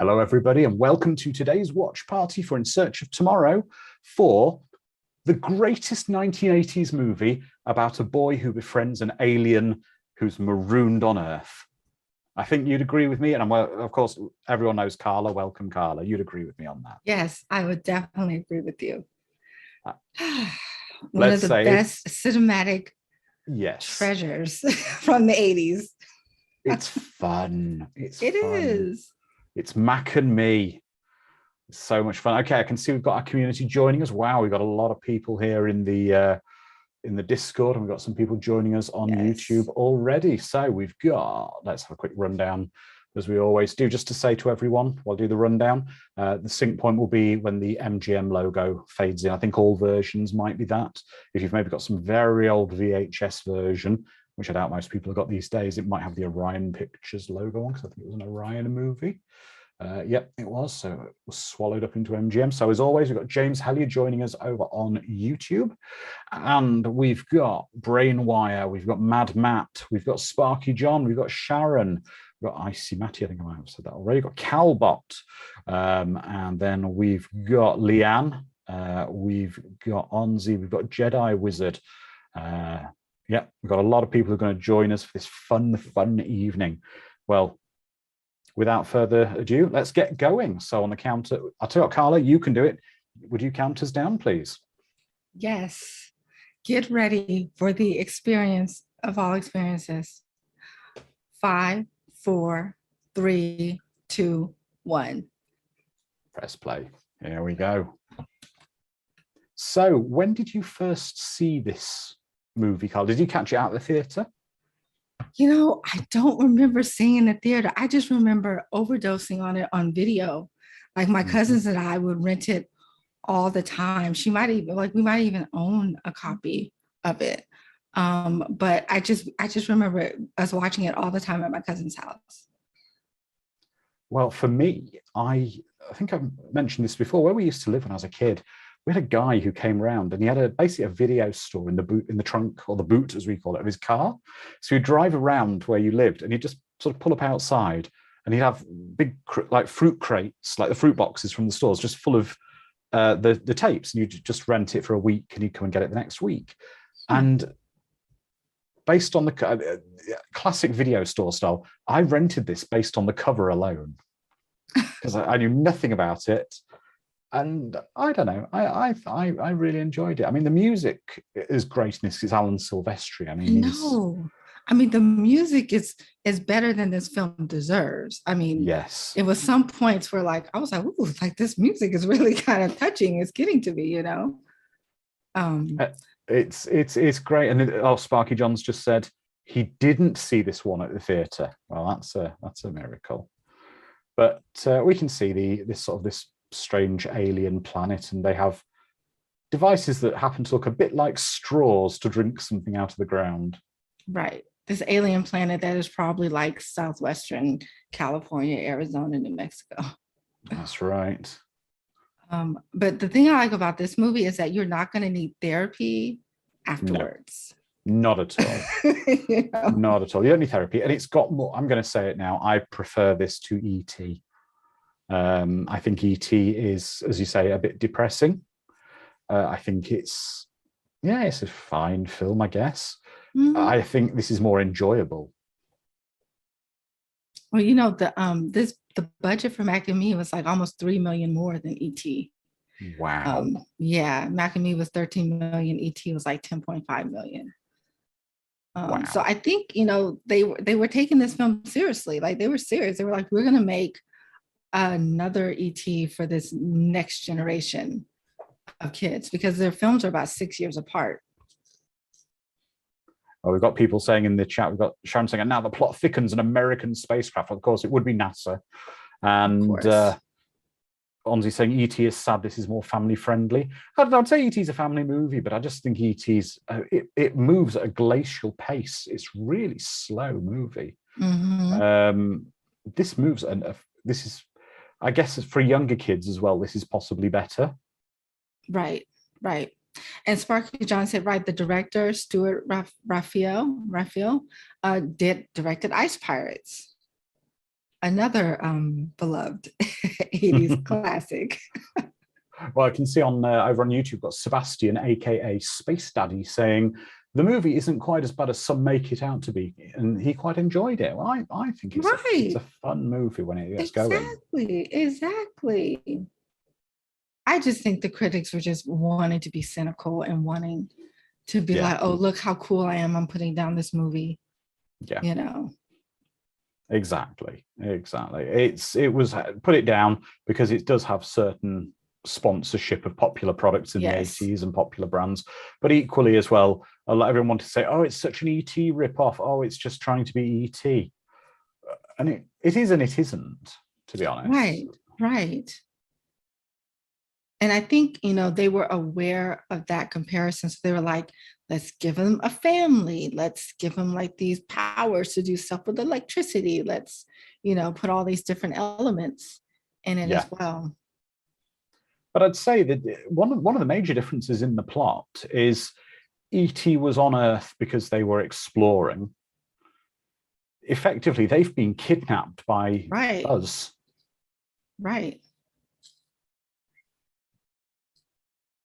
Hello, everybody, and welcome to today's watch party for In Search of Tomorrow for the greatest 1980s movie about a boy who befriends an alien who's marooned on Earth. I think you'd agree with me, and of course, everyone knows Carla. Welcome, Carla. You'd agree with me on that. Yes, I would definitely agree with you. Uh, One of the best cinematic treasures from the 80s. It's fun. It is. It's Mac and me. It's so much fun. Okay, I can see we've got our community joining us. Wow, we've got a lot of people here in the Discord, and we've got some people joining us on YouTube already. So we've got, let's have a quick rundown, as we always do, just to say to everyone, we'll do the rundown. The sync point will be when the MGM logo fades in. I think all versions might be that. If you've maybe got some very old VHS version, which I doubt most people have got these days, it might have the Orion Pictures logo on, because I think it was an Orion movie. Yep, it was. So it was swallowed up into MGM. So as always, we've got James Hellier joining us over on YouTube. And we've got Brainwire, we've got Mad Matt, we've got Sparky John, we've got Sharon, we've got Icy Matty, I think I might have said that already. We've got Calbot, and then we've got Leanne, we've got Onzi, we've got Jedi Wizard. Yeah, we've got a lot of people who are going to join us for this fun evening. Well, without further ado, let's get going. So on the counter, I'll tell you what, Carla, you can do it. Would you count us down, please? Yes. Get ready for the experience of all experiences. 5, 4, 3, 2, 1. Press play. Here we go. So when did you first see this movie, Carl? Did you catch it out of the theater? You know, I don't remember seeing in the theater. I just remember overdosing on it on video. Like my cousins and I would rent it all the time. We might even own a copy of it. But I just remember us watching it all the time at my cousin's house. Well, for me, I think I've mentioned this before. Where we used to live when I was a kid, we had a guy who came around, and he had basically a video store in the trunk, or the boot as we call it, of his car. So he'd drive around where you lived, and he'd just sort of pull up outside, and he'd have big like fruit crates, like the fruit boxes from the stores, just full of the tapes, and you'd just rent it for a week, and he'd come and get it the next week. And based on the classic video store style, I rented this based on the cover alone, because I knew nothing about it. And I don't know, I really enjoyed it. I mean, the music is great, and it's Alan Silvestri. I mean, the music is better than this film deserves. I mean, yes, it was some points where I was like, ooh, like this music is really kind of touching. It's getting to me, you know. It's great. And Sparky John's just said he didn't see this one at the theater. Well, that's a miracle. But we can see this strange alien planet, and they have devices that happen to look a bit like straws to drink something out of the ground. Right. This alien planet that is probably like southwestern California, Arizona, New Mexico. That's right. But the thing I like about this movie is that you're not going to need therapy afterwards. No, not at all. You know? Not at all. You don't need therapy. And it's got more, I'm going to say it now, I prefer this to E.T. I think E.T. is, as you say, a bit depressing. I think it's a fine film, I guess. I think this is more enjoyable. Well, you know, the budget for Mac and Me was like almost 3 million more than E.T. Wow. Yeah, Mac and Me was 13 million. E.T. was like 10.5 million. Wow. So I think, you know, they were taking this film seriously. Like they were serious. They were like, we're going to make another ET for this next generation of kids, because their films are about 6 years apart. Well, we've got people saying in the chat, we've got Sharon saying, and now the plot thickens an American spacecraft. Of course, it would be NASA. And Onzi saying E.T. is sad, this is more family friendly. I'd say E.T. is a family movie, but I just think E.T.'s, it moves at a glacial pace. It's really slow movie. This moves, and this is, I guess for younger kids as well, this is possibly better. Right. And Sparky John said, right, the director, Stuart Raphael, directed Ice Pirates. another beloved 80s classic. Well, I can see on over on YouTube, got Sebastian, aka Space Daddy, saying the movie isn't quite as bad as some make it out to be, and he quite enjoyed it. Well, I think it's a Right. fun movie when it gets going. Exactly. I just think the critics were just wanting to be cynical and wanting to be Yeah, like, oh, look how cool I am. I'm putting down this movie, yeah, you know. exactly. It was put it down because it does have certain sponsorship of popular products in the Yes. 80s and popular brands, but equally as well, a lot everyone wanted to say, oh, it's such an ET rip-off. Oh, it's just trying to be ET. And it is and it isn't, to be honest. Right. And I think, they were aware of that comparison. So they were like, let's give them a family. Let's give them like these powers to do stuff with electricity. Let's, put all these different elements in it Yeah. as well. But I'd say that one of the major differences in the plot is ET was on Earth because they were exploring. Effectively, they've been kidnapped by us. Right.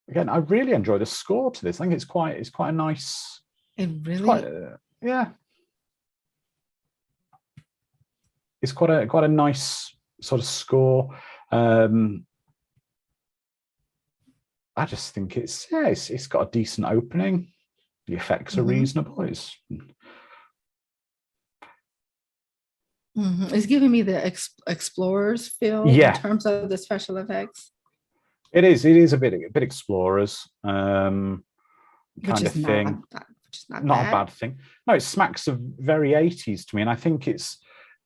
Again, I really enjoy the score to this. I think it's quite a nice. It really. Yeah. It's quite a nice sort of score. I just think it's got a decent opening. The effects are reasonable. It's giving me the explorers feel in terms of the special effects. It is a bit explorers kind of thing. Which is not a bad thing. No, it smacks of very 80s to me, and I think it's,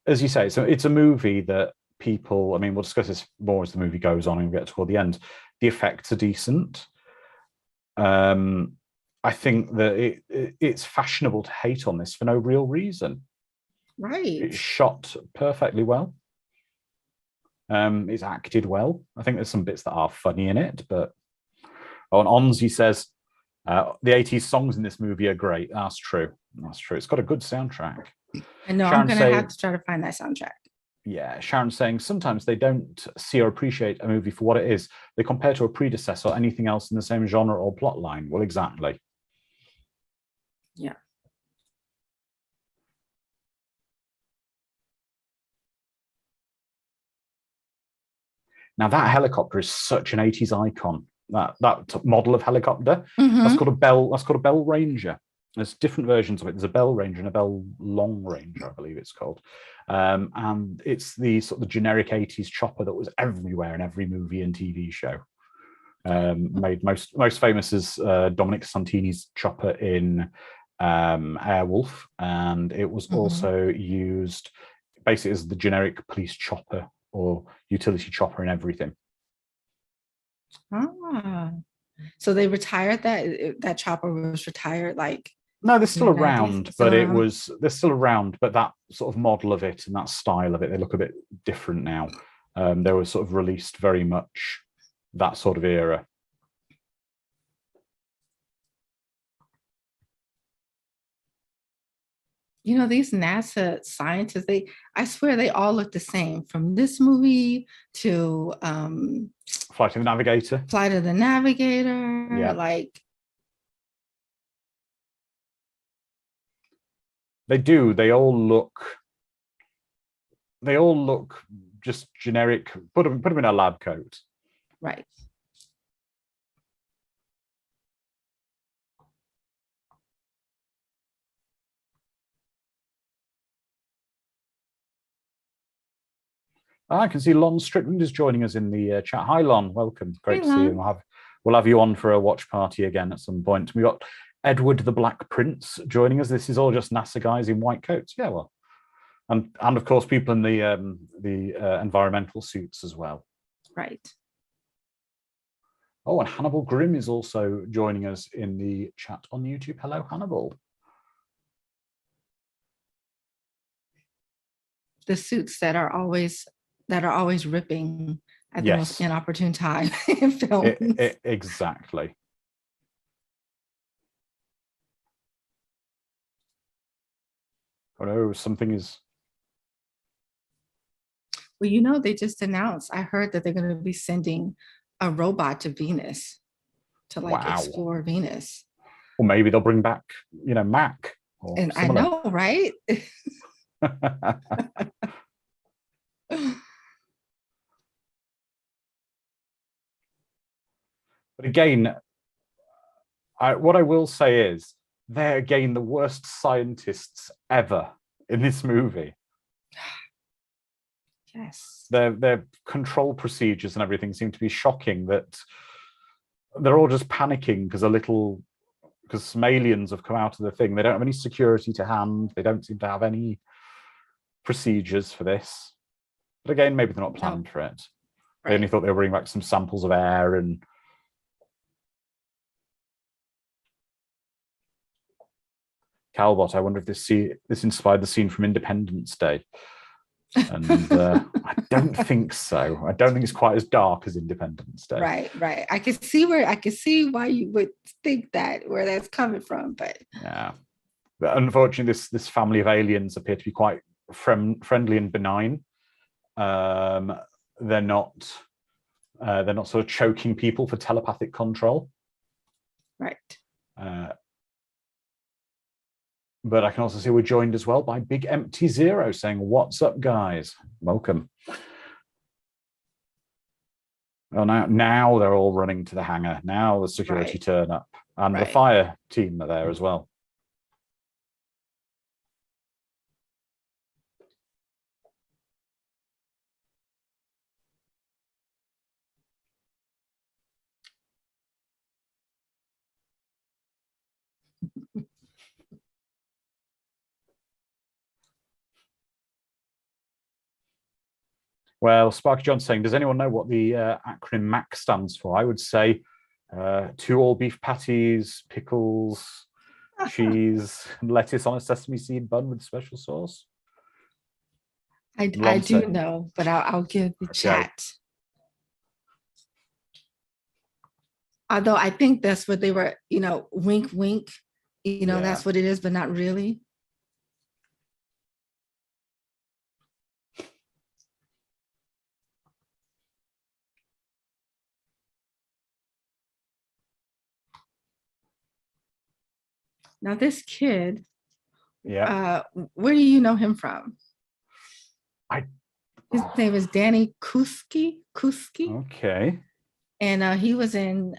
as you say, it's a movie that people. I mean, we'll discuss this more as the movie goes on and we get toward the end. The effects are decent. I think that it's fashionable to hate on this for no real reason. Right. It's shot perfectly well. It's acted well. I think there's some bits that are funny in it, but and Onzi says the 80s songs in this movie are great. That's true. It's got a good soundtrack. I know. I'm going to have to try to find that soundtrack. Yeah, Sharon's saying sometimes they don't see or appreciate a movie for what it is. They compare to a predecessor or anything else in the same genre or plot line. Well, exactly. Yeah. Now that helicopter is such an 80s icon. That model of helicopter. That's called a Bell Ranger. There's different versions of it. There's a Bell Ranger and a Bell Long Ranger, I believe it's called. And it's the sort of the generic 80s chopper that was everywhere in every movie and TV show. Made most famous is Dominic Santini's chopper in Airwolf, and it was also used basically as the generic police chopper or utility chopper in everything. So they retired that chopper was retired like. No, they're still around, but they're still around, but that sort of model of it and that style of it, they look a bit different now. They were sort of released very much that sort of era. These NASA scientists, I swear they all look the same from this movie to Flight of the Navigator. Yeah. Like they do. They all look just generic. Put them in a lab coat. Right. I can see Lon Strickland is joining us in the chat. Hi, Lon. Welcome. Great to see you. We'll have you on for a watch party again at some point. We got Edward the Black Prince joining us. This is all just NASA guys in white coats. Yeah, well, and of course people in the environmental suits as well. Right. Oh, and Hannibal Grimm is also joining us in the chat on YouTube. Hello, Hannibal. The suits that are always ripping at the most inopportune time in films. Exactly. Oh no, something is. Well, you know, they just announced, I heard that they're going to be sending a robot to Venus to like Wow. explore Venus. Or maybe they'll bring back, Mac or And I similar. know, right? But again, what I will say is they're again the worst scientists ever in this movie. Yes. Their control procedures and everything seem to be shocking. That they're all just panicking because some aliens have come out of the thing. They don't have any security to hand. They don't seem to have any procedures for this. But again, maybe they're not planned for it. They only thought they were bringing back some samples of air and Calbot. I wonder if this inspired the scene from Independence Day. And I don't think so. I don't think it's quite as dark as Independence Day. Right. I can see why you would think that, where that's coming from, but yeah. But unfortunately, this family of aliens appear to be quite friendly and benign. They're not sort of choking people for telepathic control. Right. But I can also see we're joined as well by Big Empty Zero saying, "What's up, guys? Welcome." Well, now they're all running to the hangar. Now the security turn up, and the fire team are there as well. Well, Sparky John's saying, does anyone know what the acronym MAC stands for? I would say 2 all beef patties, pickles, cheese, and lettuce on a sesame seed bun with special sauce. I do know, but I'll give the chat. Although I think that's what they were, wink, wink, that's what it is, but not really. Now this kid, where do you know him from? His name is Danny Kuski. Okay. And he was in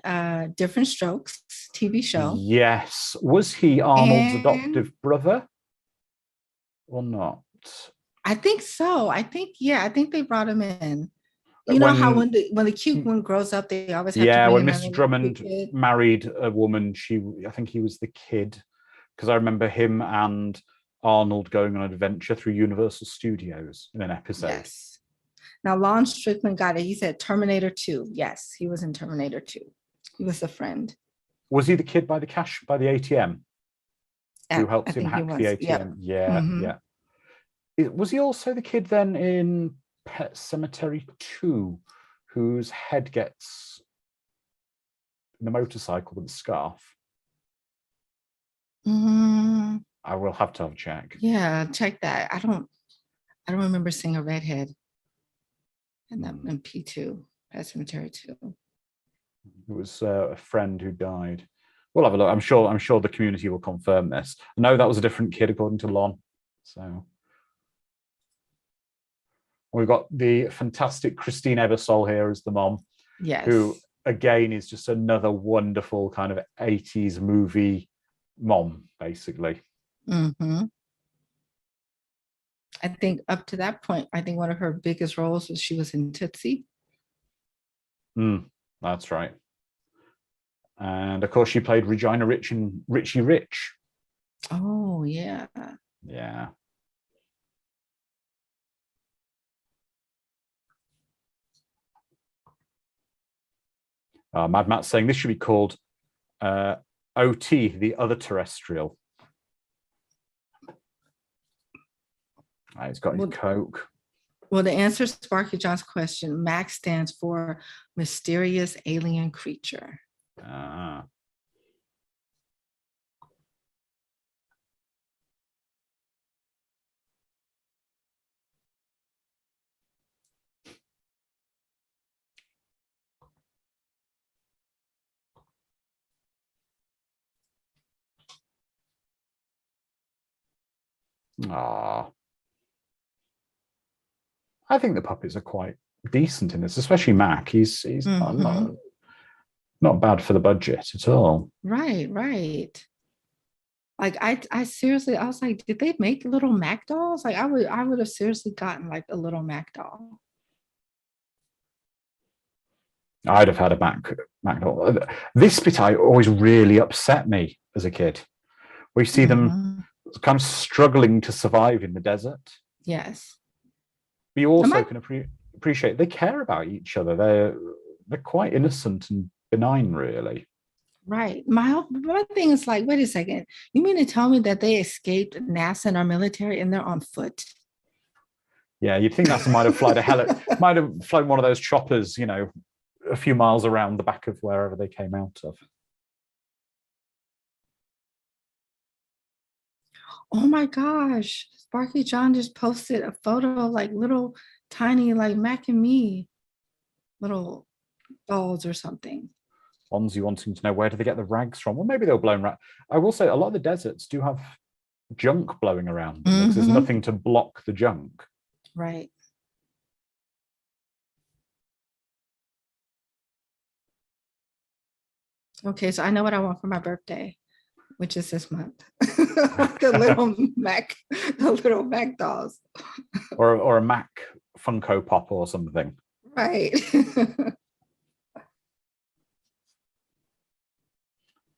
Different Strokes TV show. Yes. Was he Arnold's adoptive brother or not? I think so. I think they brought him in. You know how when the cute one grows up, they always have to bring when Mr. Drummond married a woman, I think he was the kid, because I remember him and Arnold going on an adventure through Universal Studios in an episode. Yes. Now Lon Strickland got it. He said Terminator 2. Yes, he was in Terminator 2. He was a friend. Was he the kid by the ATM? Who helped him hack the ATM? Yep. Yeah, yeah. Was he also the kid then in Pet Sematary 2, whose head gets in the motorcycle with a scarf? I will have to have a check. Yeah, check that. I don't remember seeing a redhead in P2, Pet Sematary 2. It was a friend who died. We'll have a look. I'm sure the community will confirm this. No, that was a different kid according to Lon. So we've got the fantastic Christine Ebersol here as the mom. Yes. Who again is just another wonderful kind of 80s movie mom, basically. Mm-hmm. I think up to that point, I think one of her biggest roles was she was in Tootsie. That's right. And of course, she played Regina Rich in Richie Rich. Oh, yeah. Yeah. Mad Matt's saying this should be called OT, the other terrestrial. He's got his Coke. Well, to answer Sparky John's question, MAC stands for Mysterious Alien Creature. Ah, I think the puppets are quite decent in this, especially Mac. He's not bad for the budget at all. Right, right. Like I seriously, I was like, did they make little Mac dolls? Like I would have seriously gotten like a little Mac doll. I'd have had a Mac doll. This bit I always really upset me as a kid. We see them kind of struggling to survive in the desert. Yes. But you also can appreciate they care about each other. They're quite innocent and benign, really. Right. My thing is like, wait a second. You mean to tell me that they escaped NASA and our military and they're on foot? Yeah, you'd think NASA might have flown one of those choppers, you know, a few miles around the back of wherever they came out of. Oh my gosh. Sparky John just posted a photo of like little tiny like Mac and me little dolls or something. Bonzi wanting to know where do they get the rags from? Well, maybe they were blown around. I will say a lot of the deserts do have junk blowing around them because there's nothing to block the junk. Right. Okay, so I know what I want for my birthday, which is this month. the little Mac dolls. or a Mac Funko Pop or something. Right.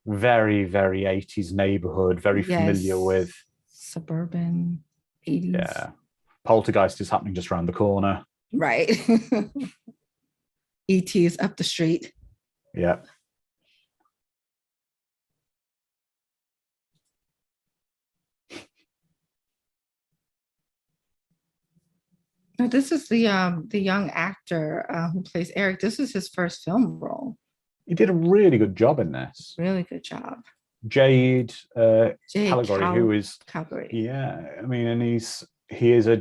Very, very 80s neighborhood, very familiar with. Suburban 80s. Yeah. Poltergeist is happening just around the corner. Right. E.T. is up the street. Yeah. No, this is the young actor who plays Eric. This is his first film role. He did a really good job in this. Really good job. Jade Caligari, who is Calgary. Yeah, I mean, and he is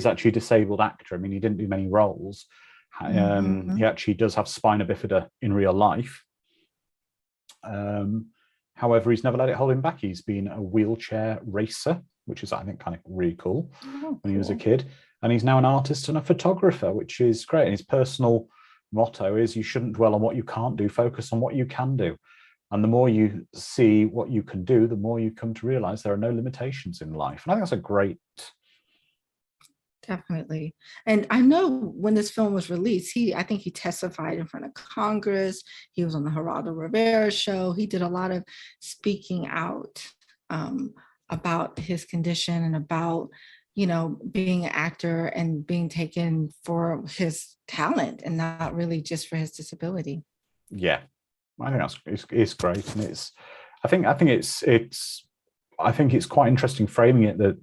actually a disabled actor. I mean, he didn't do many roles. He actually does have spina bifida in real life. However, he's never let it hold him back. He's been a wheelchair racer, which is, I think, kind of really cool when he was a kid. And he's now an artist and a photographer, which is great. And his personal motto is you shouldn't dwell on what you can't do, focus on what you can do. And the more you see what you can do, the more you come to realize there are no limitations in life. And I think that's a great... Definitely. And I know when this film was released, I think he testified in front of Congress. He was on the Geraldo Rivera show. He did a lot of speaking out about his condition and about, you know, being an actor and being taken for his talent and not really just for his disability. Yeah, I think it's great, and I think it's quite interesting framing it that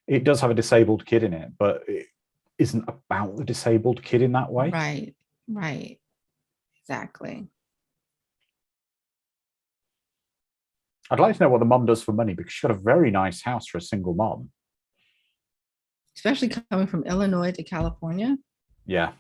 it does have a disabled kid in it, but it isn't about the disabled kid in that way. Right, exactly. I'd like to know what the mom does for money, because she's got a very nice house for a single mom. Especially coming from Illinois to California. Yeah.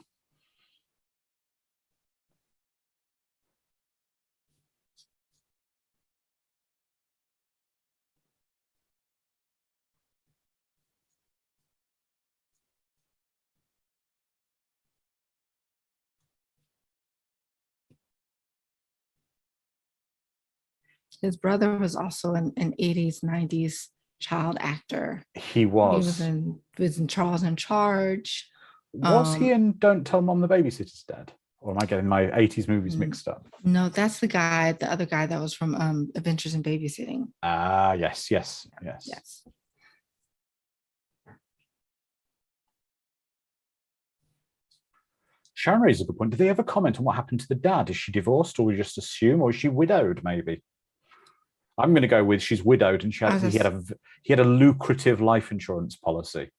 His brother was also an 80s, 90s child actor. He was. He was in Charles in Charge. Was he in Don't Tell Mom the Babysitter's Dead? Or am I getting my 80s movies mixed up? No, that's the other guy that was from Adventures in Babysitting. Ah, yes. Sharon raises a good point. Did they ever comment on what happened to the dad? Is she divorced, or we just assume, or is she widowed, maybe? I'm going to go with she's widowed, and he had a lucrative life insurance policy.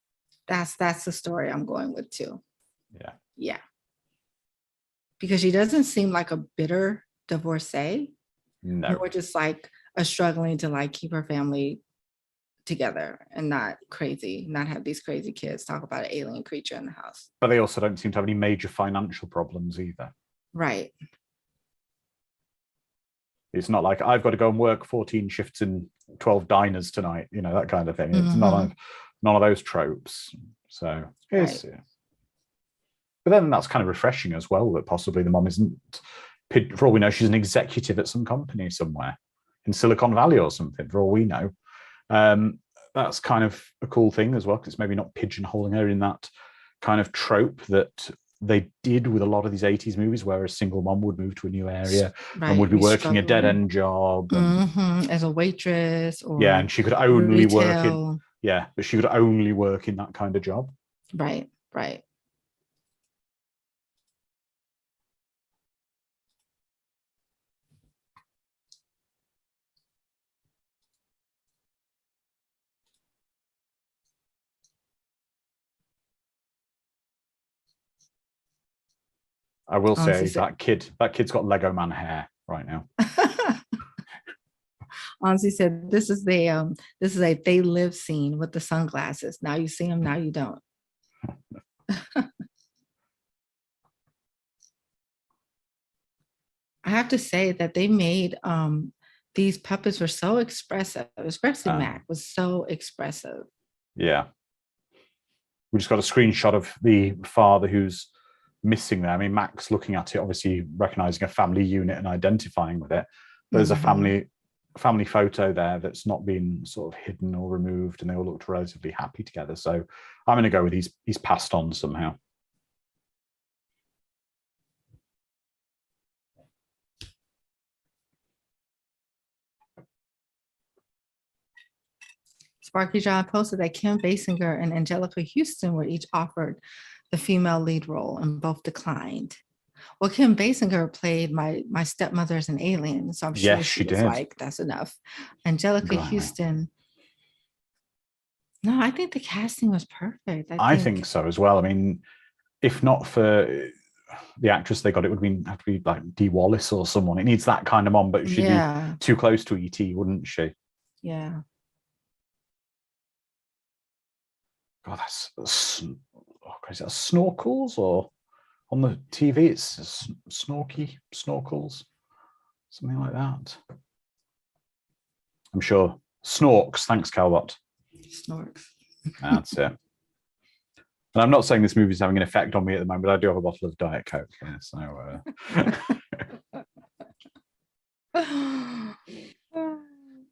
That's the story I'm going with too. Yeah. Because she doesn't seem like a bitter divorcee. No. More just like a struggling to like keep her family together and not have these crazy kids talk about an alien creature in the house. But they also don't seem to have any major financial problems either. Right. It's not like I've got to go and work 14 shifts in 12 diners tonight, that kind of thing. It's none of those tropes. So it's, Right. but then that's kind of refreshing as well, that possibly the mom isn't, for all we know, she's an executive at some company somewhere in Silicon Valley or something, for all we know. That's kind of a cool thing as well, because it's maybe not pigeonholing her in that kind of trope that they did with a lot of these 80s movies, where a single mom would move to a new area and would be working a dead-end job. As a waitress or yeah, and she could only work in, retail. but she could only work in that kind of job. Right, right. I will Honestly say that kid's got Lego man hair right now. Honestly said, this is a they live scene with the sunglasses. Now you see them, now you don't. I have to say that they made these puppets were so expressive, especially Mac was so expressive. Yeah. We just got a screenshot of the father who's missing there. I mean, Mac's looking at it, obviously recognizing a family unit and identifying with it. There's a family photo there that's not been sort of hidden or removed, and they all looked relatively happy together. So I'm going to go with he's passed on somehow. Sparky John posted that Kim Basinger and Angelica Houston were each offered the female lead role and both declined. Well, Kim Basinger played my stepmother as an alien, so I'm sure she was like, that's enough. Angelica Houston. No, I think the casting was perfect. I think so as well. I mean, if not for the actress they got, it would have to be like Dee Wallace or someone. It needs that kind of mom, but she'd be too close to ET, wouldn't she? Yeah. God, that's crazy. That's snorkels, or on the TV it's snorkels, something like that. I'm sure. Snorks. Thanks, Calbot. Snorks. That's it. And I'm not saying this movie is having an effect on me at the moment, but I do have a bottle of Diet Coke here, so.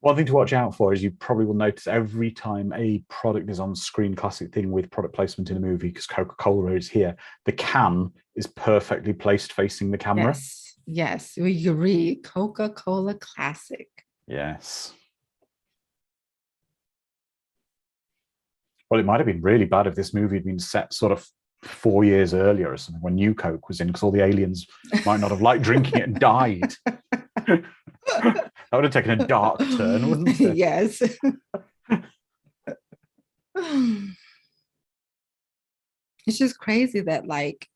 One thing to watch out for is you probably will notice every time a product is on screen, classic thing with product placement in a movie, because Coca-Cola is here, the can is perfectly placed facing the camera. Yes. We read Coca-Cola Classic. Yes. Well, it might have been really bad if this movie had been set sort of 4 years earlier or something, when New Coke was in, because all the aliens might not have liked drinking it and died. That would have taken a dark turn, wouldn't it? Yes. It's just crazy that, like,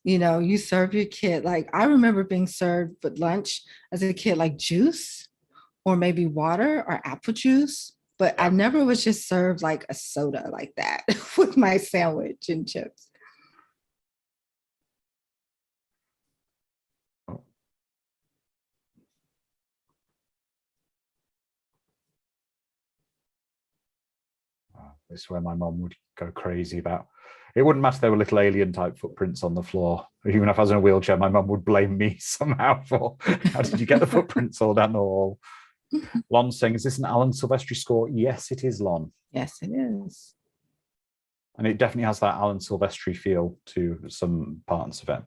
you serve your kid. Like, I remember being served with lunch as a kid, like juice or maybe water or apple juice. But I never was just served like a soda like that with my sandwich and chips. This is where my mom would go crazy about. It wouldn't matter if there were little alien type footprints on the floor. Even if I was in a wheelchair, my mum would blame me somehow for how did you get the footprints all down the wall? Lon's saying, is this an Alan Silvestri score? Yes, it is, Lon. Yes, it is. And it definitely has that Alan Silvestri feel to some parts of it.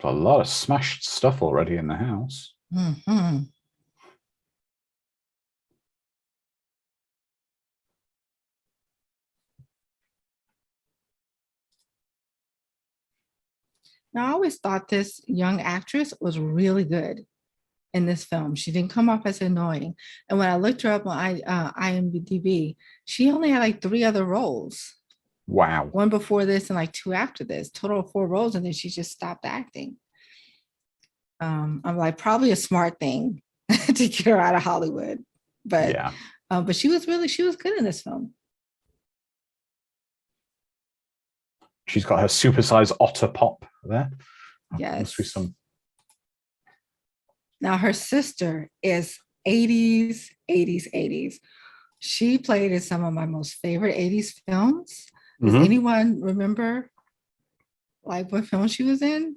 A lot of smashed stuff already in the house. Mm-hmm. Now, I always thought this young actress was really good in this film. She didn't come off as annoying. And when I looked her up on IMDb, she only had like 3 other roles Wow. One before this and like two after this, total of 4 roles, and then she just stopped acting. I'm like, probably a smart thing to get her out of Hollywood, Yeah. but she was good in this film. She's got her supersized otter pop there. Yes. Must be some. Now her sister is 80s, 80s, 80s. She played in some of my most favorite 80s films. Does anyone remember like what film she was in?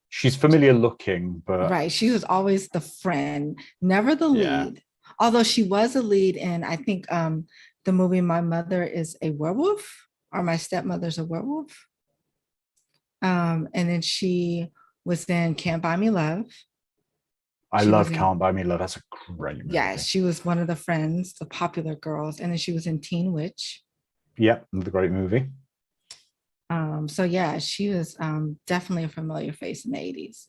She's familiar looking, but right. She was always the friend, never the lead. Although she was a lead in, I think, the movie My Mother is a Werewolf, or My Stepmother's a Werewolf. And then she was in Can't Buy Me Love. I love Can't Buy Me Love. That's a great movie. Yeah, she was one of the friends, the popular girls, and then she was in Teen Witch. Yep, another great movie. So yeah, she was definitely a familiar face in the 80s.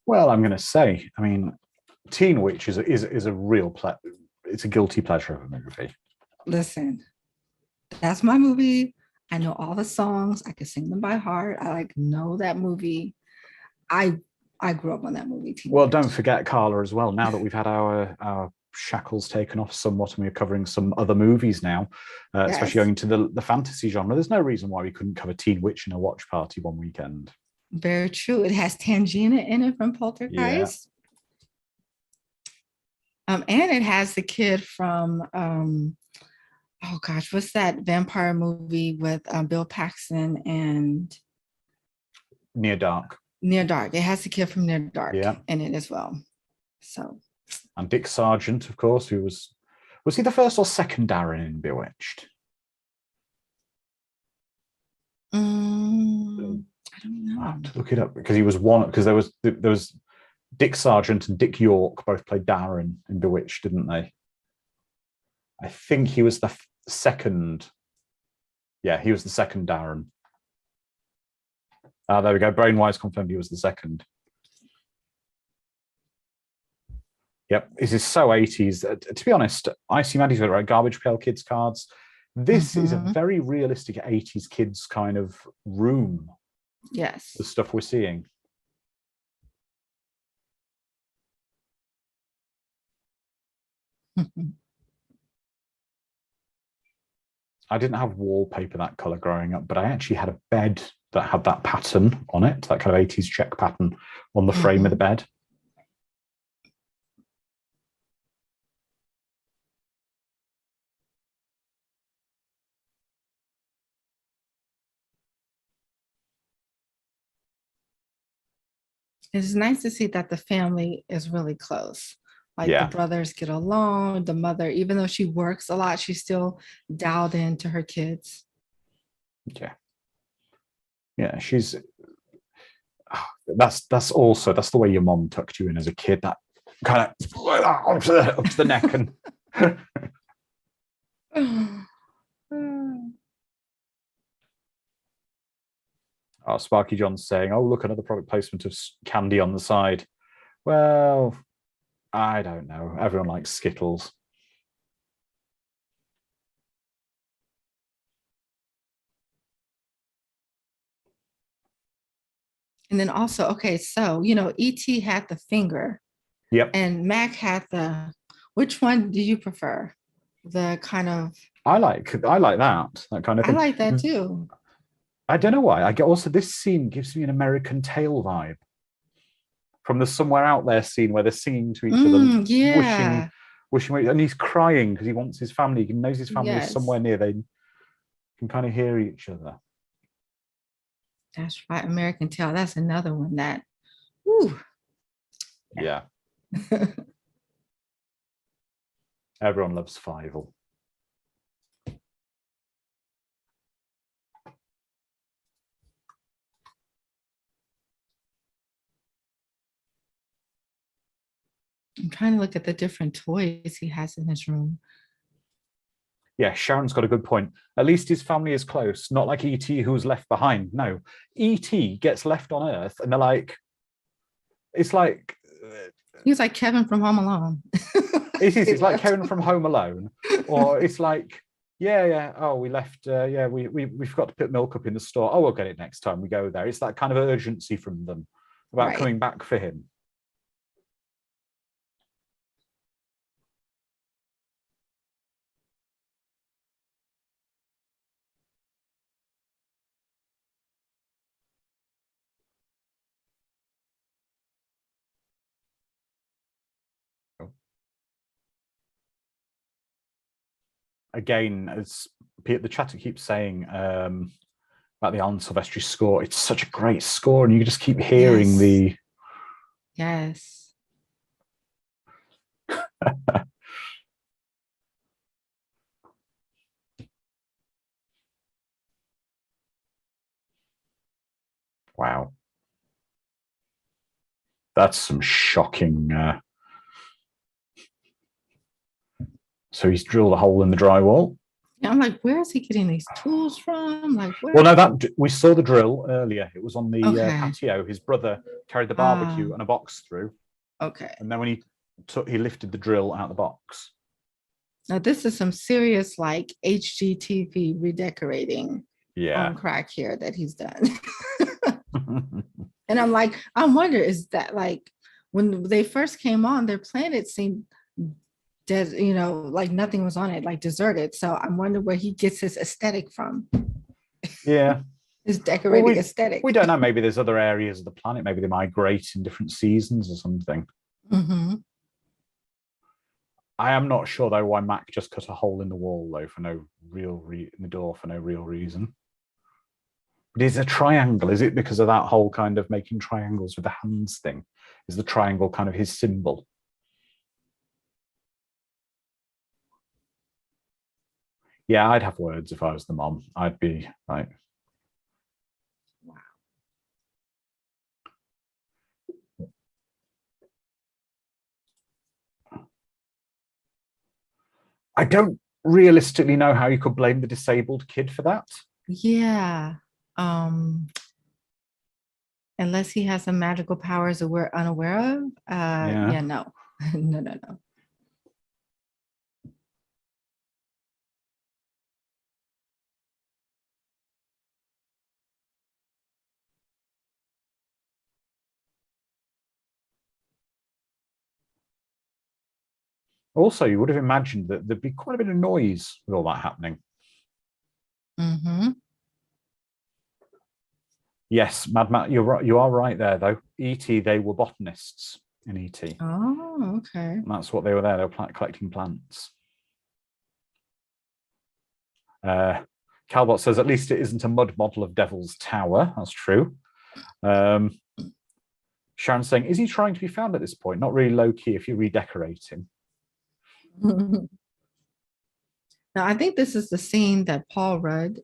Well, I'm going to say, I mean, Teen Witch is a real it's a guilty pleasure of a movie. Listen, that's my movie. I know all the songs. I can sing them by heart. I like know that movie. I grew up on that movie. Teen Well, Witch. don't forget Carla as well. Now that we've had our shackles taken off somewhat and we're covering some other movies now, especially going into the fantasy genre, there's no reason why we couldn't cover Teen Witch in a watch party one weekend. Very true. It has Tangina in it from Poltergeist. And it has the kid from oh gosh, what's that vampire movie with Bill Paxton and Near Dark. Near Dark. It has the kid from Near Dark in it as well. So, and Dick Sargent, of course, who was he the first or second Darren in Bewitched? I don't know. I have to look it up because he was one, because there was Dick Sargent and Dick York both played Darren in Bewitched, didn't they? I think he was the second. Yeah, he was the second Darren. There we go. Brainwise confirmed he was the second. Yep, this is so 80s. To be honest, I see Maddie's right. Garbage Pail Kids cards. This is a very realistic 80s kids kind of room. Yes. The stuff we're seeing. I didn't have wallpaper that color growing up, but I actually had a bed that had that pattern on it, that kind of 80s check pattern on the frame of the bed. It's nice to see that the family is really close. Like the brothers get along, the mother, even though she works a lot, she's still dialed into her kids. Yeah, she's that's the way your mom tucked you in as a kid, that kind of up to the neck and oh, Sparky John's saying, oh, look, another product placement of candy on the side. Well, I don't know. Everyone likes Skittles. And then also, okay, so, E.T. had the finger. Yep. And Mac had which one do you prefer? The kind of... I like that kind of thing. I like that too. I don't know why. I get also, this scene gives me an American Tail vibe from the Somewhere Out There scene where they're singing to each other, wishing, and he's crying because he wants his family. He knows his family is somewhere near. They can kind of hear each other. That's right, American Tail. That's another one that, whew. Yeah. Everyone loves Fievel. I'm trying to look at the different toys he has in his room. Yeah, Sharon's got a good point. At least his family is close, not like E.T. who was left behind. No, E.T. gets left on Earth and they're like, it's like... He's like Kevin from Home Alone. It's like Kevin from Home Alone. Or it's like, Yeah. Oh, we left. Yeah, we forgot to put milk up in the store. Oh, we'll get it next time we go there. It's that kind of urgency from them about coming back for him. Again, as the chatter keeps saying about the Alan Silvestri score, it's such a great score, and you just keep hearing the. Yes. Wow. That's some shocking. So he's drilled a hole in the drywall. Yeah, I'm like, where is he getting these tools from? Like, where? Well, no, that we saw the drill earlier. It was on the patio. His brother carried the barbecue and a box through. Okay. And then when he lifted the drill out of the box. Now this is some serious like HGTV redecorating on crack here that he's done. And I'm like, I wonder, is that like when they first came on, their planet seemed dead, you know, like nothing was on it, like deserted. So I'm wondering where he gets his aesthetic from. Yeah. His decorating aesthetic. We don't know. Maybe there's other areas of the planet. Maybe they migrate in different seasons or something. Mm-hmm. I am not sure though why Mac just cut a hole in the wall though for no real in the door for no real reason. But is it a triangle? Is it because of that whole kind of making triangles with the hands thing? Is the triangle kind of his symbol? Yeah, I'd have words if I was the mom. I'd be like, wow. I don't realistically know how you could blame the disabled kid for that. Yeah. Unless he has some magical powers that we're unaware of. No. No. Also, you would have imagined that there'd be quite a bit of noise with all that happening. Mm-hmm. Yes, Mad Max, you're right. You are right there, though. E.T., they were botanists in E.T. Oh, okay. And that's what they were there. They were collecting plants. Calbot says, at least it isn't a mud model of Devil's Tower. That's true. Sharon's saying, is he trying to be found at this point? Not really low key if you redecorate him. Now, I think this is the scene that Paul Rudd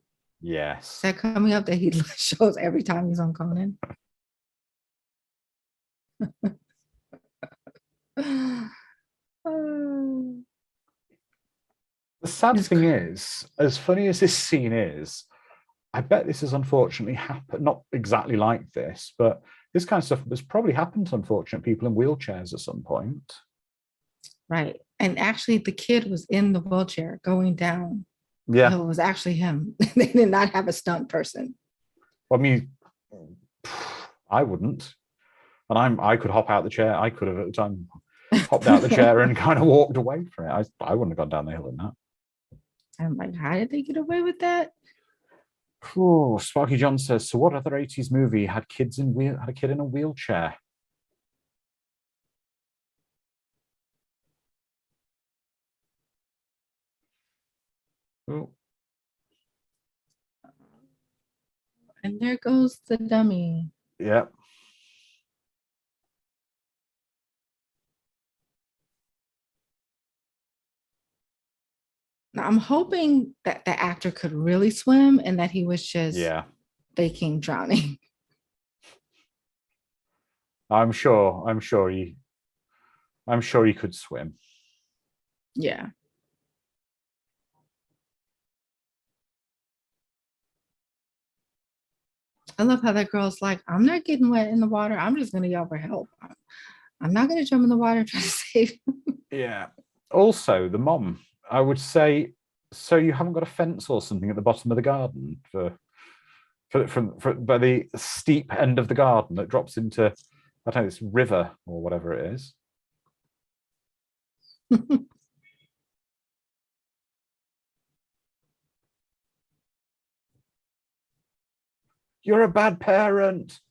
said coming up that he shows every time he's on Conan. The sad thing is, as funny as this scene is, I bet this has unfortunately happened, not exactly like this, but this kind of stuff has probably happened to unfortunate people in wheelchairs at some point. Right. And actually, the kid was in the wheelchair going down. Yeah. So it was actually him. They did not have a stunt person. I mean, I wouldn't. And I could hop out the chair. I could have at the time hopped out the chair and kind of walked away from it. I wouldn't have gone down the hill in that. I'm like, how did they get away with that? Oh, Sparky John says, so what other 80s movie had a kid in a wheelchair? Oh. And there goes the dummy. Yep. Now, I'm hoping that the actor could really swim and that he was just faking drowning. I'm sure he could swim. Yeah. I love how that girl's like, I'm not getting wet in the water. I'm just going to yell for help. I'm not going to jump in the water and try to save him. Yeah. Also, the mom, I would say So you haven't got a fence or something at the bottom of the garden for by the steep end of the garden that drops into, I don't know, this river or whatever it is. You're a bad parent.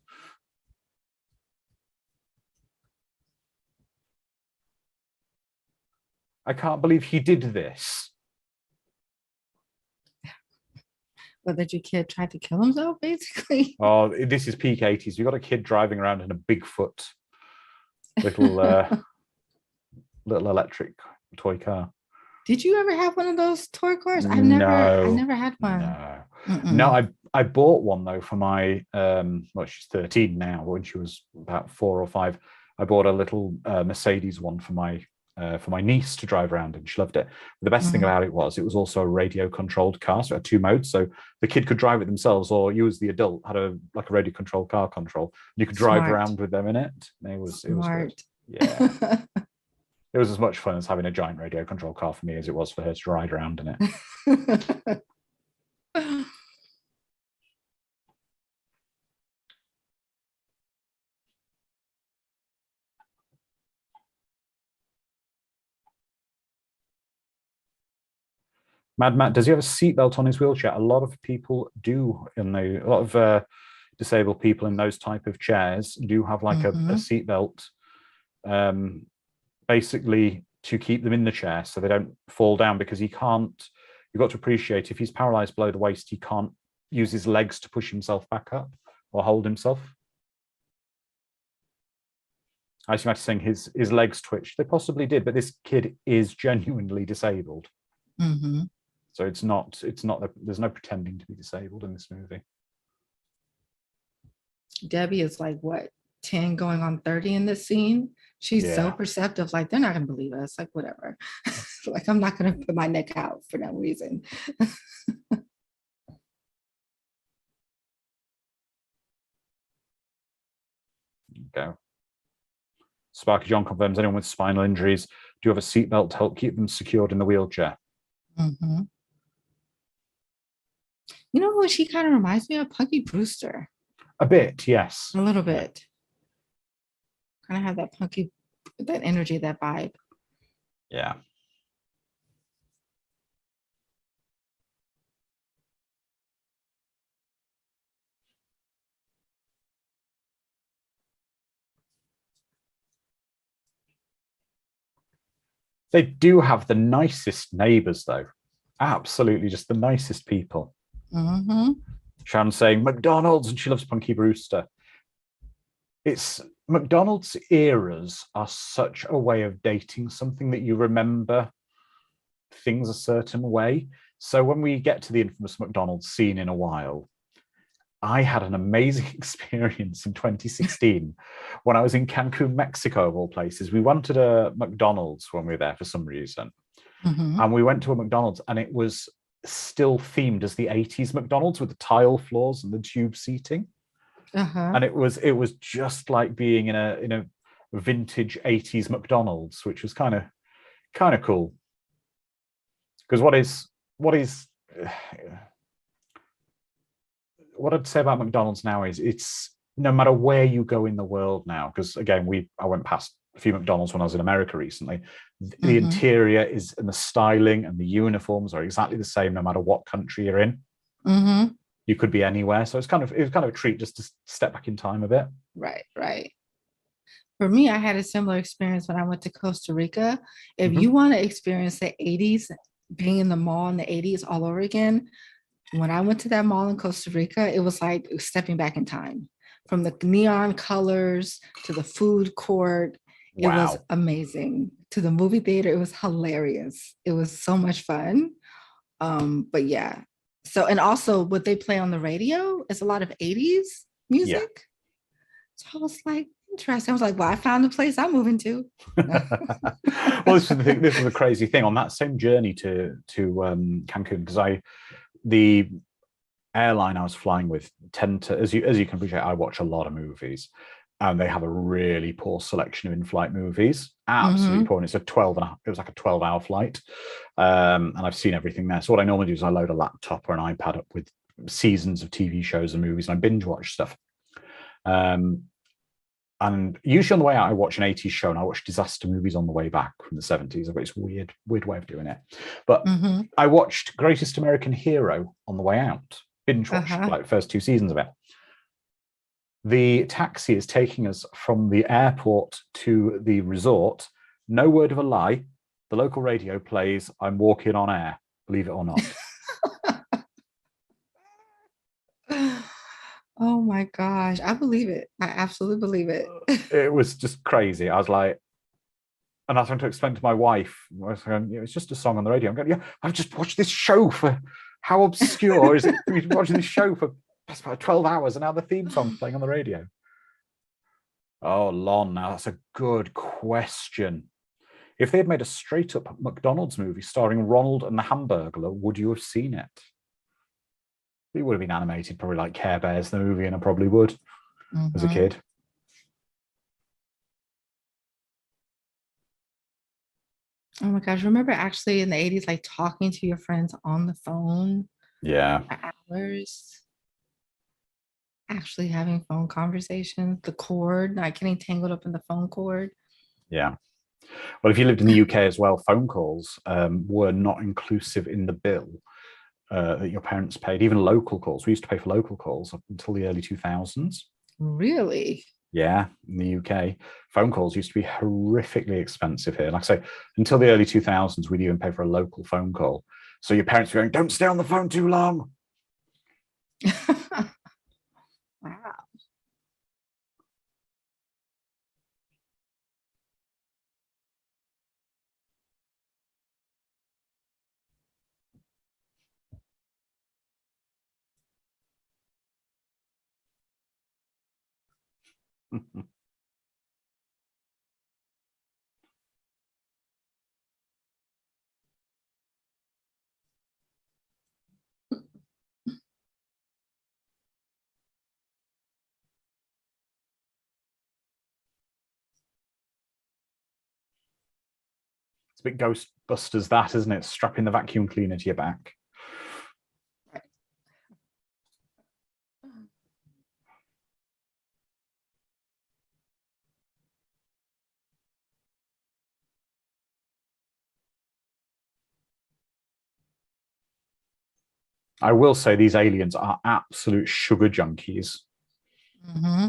I can't believe he did this. But that your kid tried to kill himself, basically. Oh, this is peak 80s. You've got a kid driving around in a Bigfoot little little electric toy car. Did you ever have one of those toy cars? I No, never had one. No, I bought one though for my well, she's 13 now, but when she was about 4 or 5, I bought a little Mercedes one for my niece to drive around, and she loved it. The best thing about it was also a radio controlled car, so it had 2 modes, so the kid could drive it themselves, or you as the adult had a radio controlled car control. You could drive around with them in it. It was good. Yeah. It was as much fun as having a giant radio control car for me as it was for her to ride around in it. Mad Matt, does he have a seatbelt on his wheelchair? A lot of people do. A lot of disabled people in those type of chairs do have like a seatbelt, basically to keep them in the chair so they don't fall down, because he can't. You've got to appreciate, if he's paralyzed below the waist, he can't use his legs to push himself back up or hold himself. I was saying his legs twitched. They possibly did, but this kid is genuinely disabled. So it's not, there's no pretending to be disabled in this movie. Debbie is like, what, 10 going on 30 in this scene? She's so perceptive, like, they're not going to believe us, like, whatever. Like, I'm not going to put my neck out for no reason. Okay. Sparky John confirms anyone with spinal injuries do have a seatbelt to help keep them secured in the wheelchair. You know who she kind of reminds me of? Punky Brewster. A bit, yes. A little bit. Kind of have that punky, that energy, that vibe. Yeah. They do have the nicest neighbors, though. Absolutely, just the nicest people. Sharon's saying McDonald's, and she loves Punky Brewster. It's McDonald's eras are such a way of dating something, that you remember things a certain way. So when we get to the infamous McDonald's scene in a while, I had an amazing experience in 2016 when I was in Cancun, Mexico, of all places. We wanted a McDonald's when we were there for some reason. And we went to a McDonald's, and it was still themed as the 80s McDonald's, with the tile floors and the tube seating. And it was just like being in a vintage 80s McDonald's, which was kind of cool. Because what I'd say about McDonald's now is, it's no matter where you go in the world now, because again, I went past a few McDonald's when I was in America recently. The interior is, and the styling and the uniforms are exactly the same no matter what country you're in. You could be anywhere, so it was kind of a treat just to step back in time a bit. Right. For me, I had a similar experience when I went to Costa Rica. If you want to experience the 80s, being in the mall in the 80s all over again, when I went to that mall in Costa Rica, it was like stepping back in time. From the neon colors to the food court, it was amazing. To the movie theater, it was hilarious. It was so much fun. But yeah. So, and also what they play on the radio is a lot of 80s music. So I was like, interesting. I was like, well, I found the place I'm moving to. Well, this is the thing. This is the crazy thing. On that same journey to Cancun, because the airline I was flying with tend to, as you can appreciate, I watch a lot of movies. and they have a really poor selection of in-flight movies. Absolutely Mm-hmm. poor. And it's a 12 and a, it was like a 12-hour flight. And I've seen everything there. So what I normally do is I load a laptop or an iPad up with seasons of TV shows and movies, and I binge watch stuff. And usually on the way out, I watch an 80s show, and I watch disaster movies on the way back from the 70s. I've got this weird way of doing it. But I watched Greatest American Hero on the way out, binge watched like the first 2 seasons of it. The taxi is taking us from the airport to the resort. No word of a lie. The local radio plays "I'm Walking on Air," believe it or not. Oh my gosh. I believe it. I absolutely believe it. It was just crazy. I was like, and I was trying to explain to my wife, I was going, it's just a song on the radio. I'm going, yeah, I've just watched this show for, how obscure is it for me to be watching this show for about 12 hours and now the theme song's playing on the radio? Oh, Lon, now that's a good question. If they had made a straight up McDonald's movie starring Ronald and the Hamburglar, would you have seen it? It would have been animated, probably like Care Bears, the movie, and I probably would as a kid. Oh my gosh. Remember actually in the 80s, like talking to your friends on the phone Yeah. for hours? Actually having phone conversations, the cord, not getting tangled up in the phone cord. Yeah. Well, if you lived in the UK as well, phone calls were not inclusive in the bill that your parents paid, even local calls. We used to pay for local calls up until the early 2000s. Really? Yeah, in the UK, phone calls used to be horrifically expensive here. Like I say, until the early 2000s, we'd even pay for a local phone call. So your parents were going, don't stay on the phone too long. Wow. It's a bit Ghostbusters, that, isn't it? Strapping the vacuum cleaner to your back. I will say these aliens are absolute sugar junkies. Mm-hmm.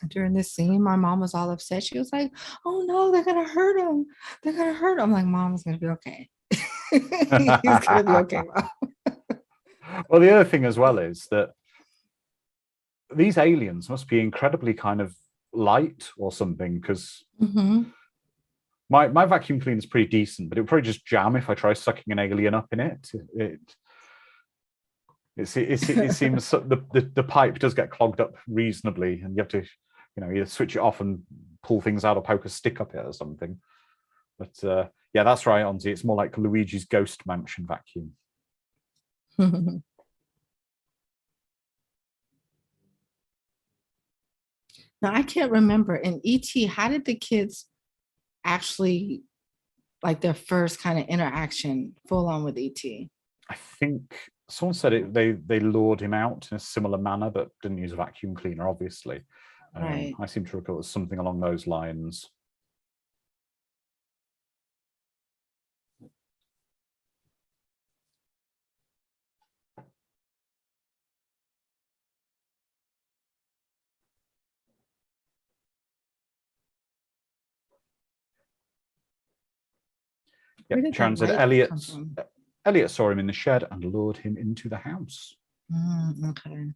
During this scene, my mom was all upset. She was like, "Oh no, they're gonna hurt him. They're gonna hurt him." I'm like, "Mom's gonna be okay. He's gonna be okay, Mom." Well, the other thing as well is that these aliens must be incredibly kind of light or something, because my vacuum cleaner is pretty decent, but it would probably just jam if I try sucking an alien up in it. It seems the pipe does get clogged up reasonably, and you have to, either switch it off and pull things out or poke a stick up it or something. But yeah, that's right, Onzi. It's more like Luigi's Ghost Mansion vacuum. Now I can't remember in ET, how did the kids actually like their first kind of interaction full on with ET? I think someone said they lured him out in a similar manner, but didn't use a vacuum cleaner, obviously. Right. I seem to recall it was something along those lines. Yep, Sharon said Elliot saw him in the shed and lured him into the house. Okay.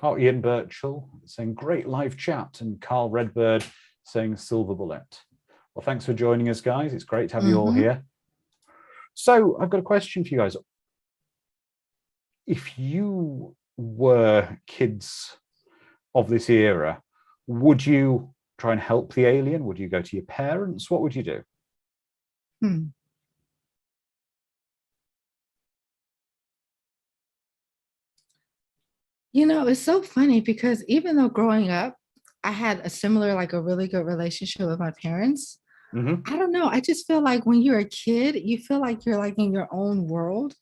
Oh, Ian Birchall saying great live chat, and Carl Redbird saying silver bullet. Well, thanks for joining us, guys. It's great to have you all here. So I've got a question for you guys. If you were kids of this era, would you try and help the alien? Would you go to your parents? What would you do? You know, it's so funny because even though growing up, I had a similar, like a really good relationship with my parents. I don't know. I just feel like when you're a kid, you feel like you're like in your own world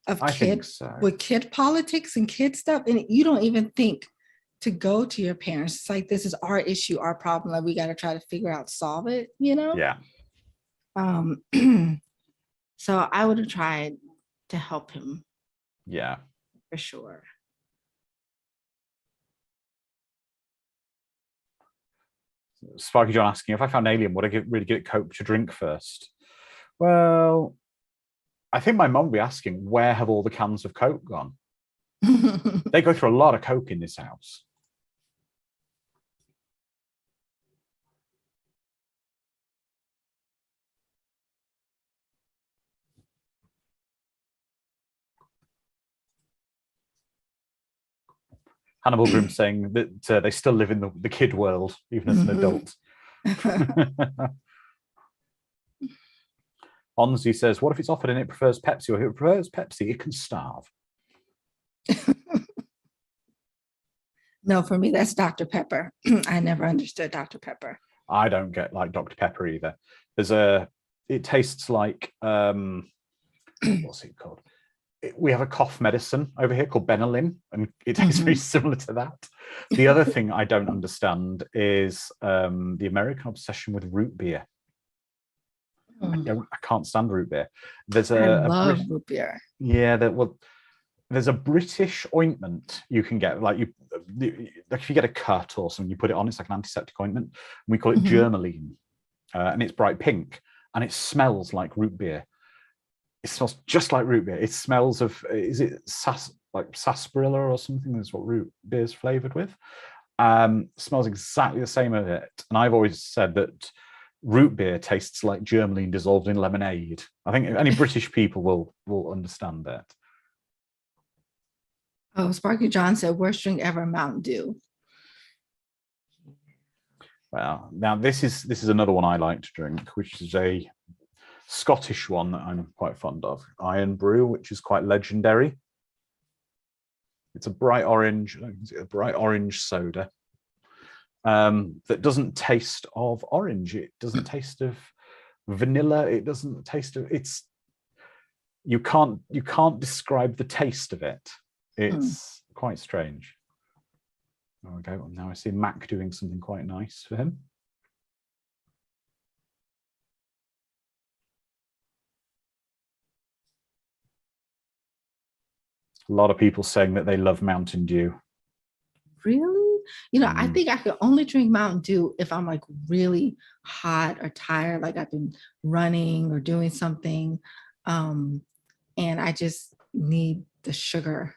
of I think kid so. with kid politics and kid stuff. And you don't even think to go to your parents. It's like, this is our issue, our problem. Like we got to try to figure out, solve it, you know? Yeah. So I would have tried to help him. Yeah. For sure. Sparky John asking, if I found alien, would I get really good at Coke to drink first? Well, I think my mum would be asking, where have all the cans of Coke gone? They go through a lot of Coke in this house. Hannibal Grimm saying that they still live in the kid world, even as an adult. Onzi says, what if it's offered and it prefers Pepsi, or if it prefers Pepsi, it can starve? No, for me, that's Dr. Pepper. I never understood Dr. Pepper. I don't get like Dr. Pepper either. It tastes like, what's it called? We have a cough medicine over here called Benylin, and it tastes very similar to that. The other thing I don't understand is the American obsession with root beer. I can't stand root beer. I love root beer. Yeah, there's a British ointment you can get, like if you get a cut or something, you put it on. It's like an antiseptic ointment. We call it Germaline, and it's bright pink, and it smells like root beer. It smells just like root beer. It smells of, is it like sarsaparilla or something? That's what root beer is flavored with. Smells exactly the same of it. And I've always said that root beer tastes like Germaline dissolved in lemonade. I think any British people will understand that. Oh, Sparky John said, worst drink ever, Mountain Dew. Well, now this is another one I like to drink, which is a Scottish one that I'm quite fond of. Iron Brew, which is quite legendary. It's a bright orange soda that doesn't taste of orange. It doesn't taste of vanilla. It doesn't taste of you can't describe the taste of it. It's quite strange. There we go. Now I see Mac doing something quite nice for him. A lot of people saying that they love Mountain Dew. Really? You know, I think I could only drink Mountain Dew if I'm like really hot or tired, like I've been running or doing something. And I just need the sugar.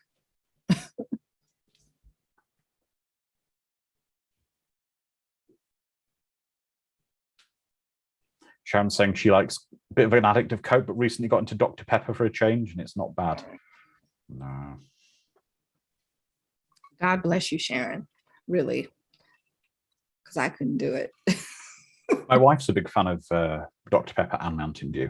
Sharon's saying she likes a bit of an addict of Coke, but recently got into Dr. Pepper for a change, and it's not bad. No. God bless you, Sharon. Really. Because I couldn't do it. My wife's a big fan of Dr. Pepper and Mountain Dew.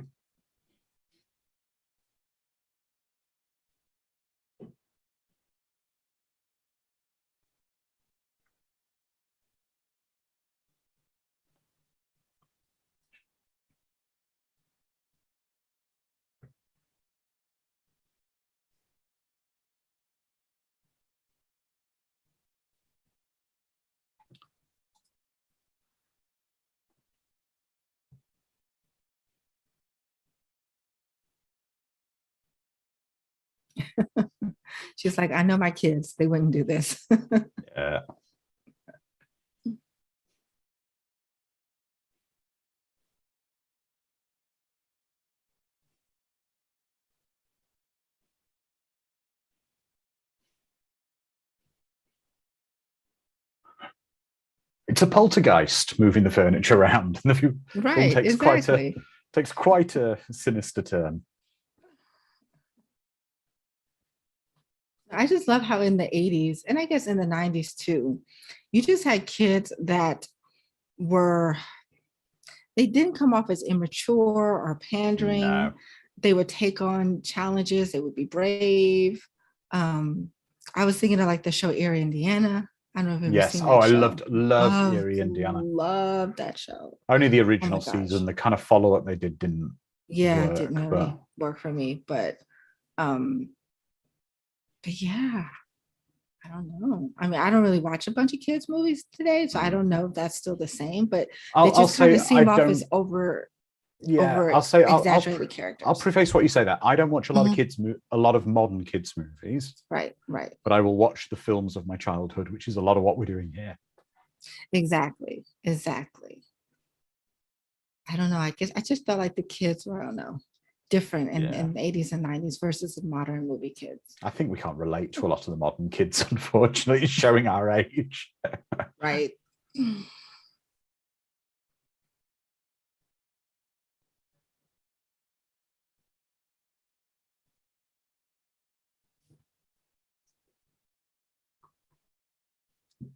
She's like, I know my kids, they wouldn't do this. Yeah. It's a poltergeist moving the furniture around. And the film Right, takes exactly. quite a sinister turn. I just love how in the 80s and I guess in the 90s too, you just had kids that were, they didn't come off as immature or pandering. No. They would take on challenges, they would be brave. I was thinking of like the show Erie, Indiana. I don't know if you've ever Yes. seen Oh, that I show. loved Erie, Indiana. Love that show. Only the Oh my original gosh. season. The kind of follow up they did didn't Yeah, it didn't work, really but work for me. Um, but yeah, I don't know. I mean, I don't really watch a bunch of kids' movies today, so I don't know if that's still the same, but they I'll just kind say of I seem off as don't. over Yeah, over I'll say exaggerated I'll characters. preface what you say there. I don't watch a lot of Mhm. a lot of modern kids movies, Right, right. but I will watch the films of my childhood, which is a lot of what we're doing here. Exactly. Exactly. I don't know. I guess I just felt like the kids were, I don't know, different Yeah. in the 80s and 90s versus the modern movie kids. I think we can't relate to a lot of the modern kids, unfortunately, showing our age. Right.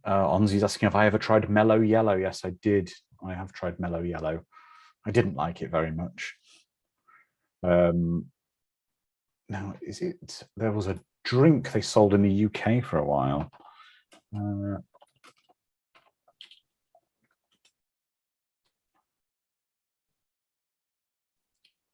Onzi's asking if I ever tried Mellow Yellow. Yes, I did. I have tried Mellow Yellow. I didn't like it very much. Now, is it? There was a drink they sold in the UK for a while.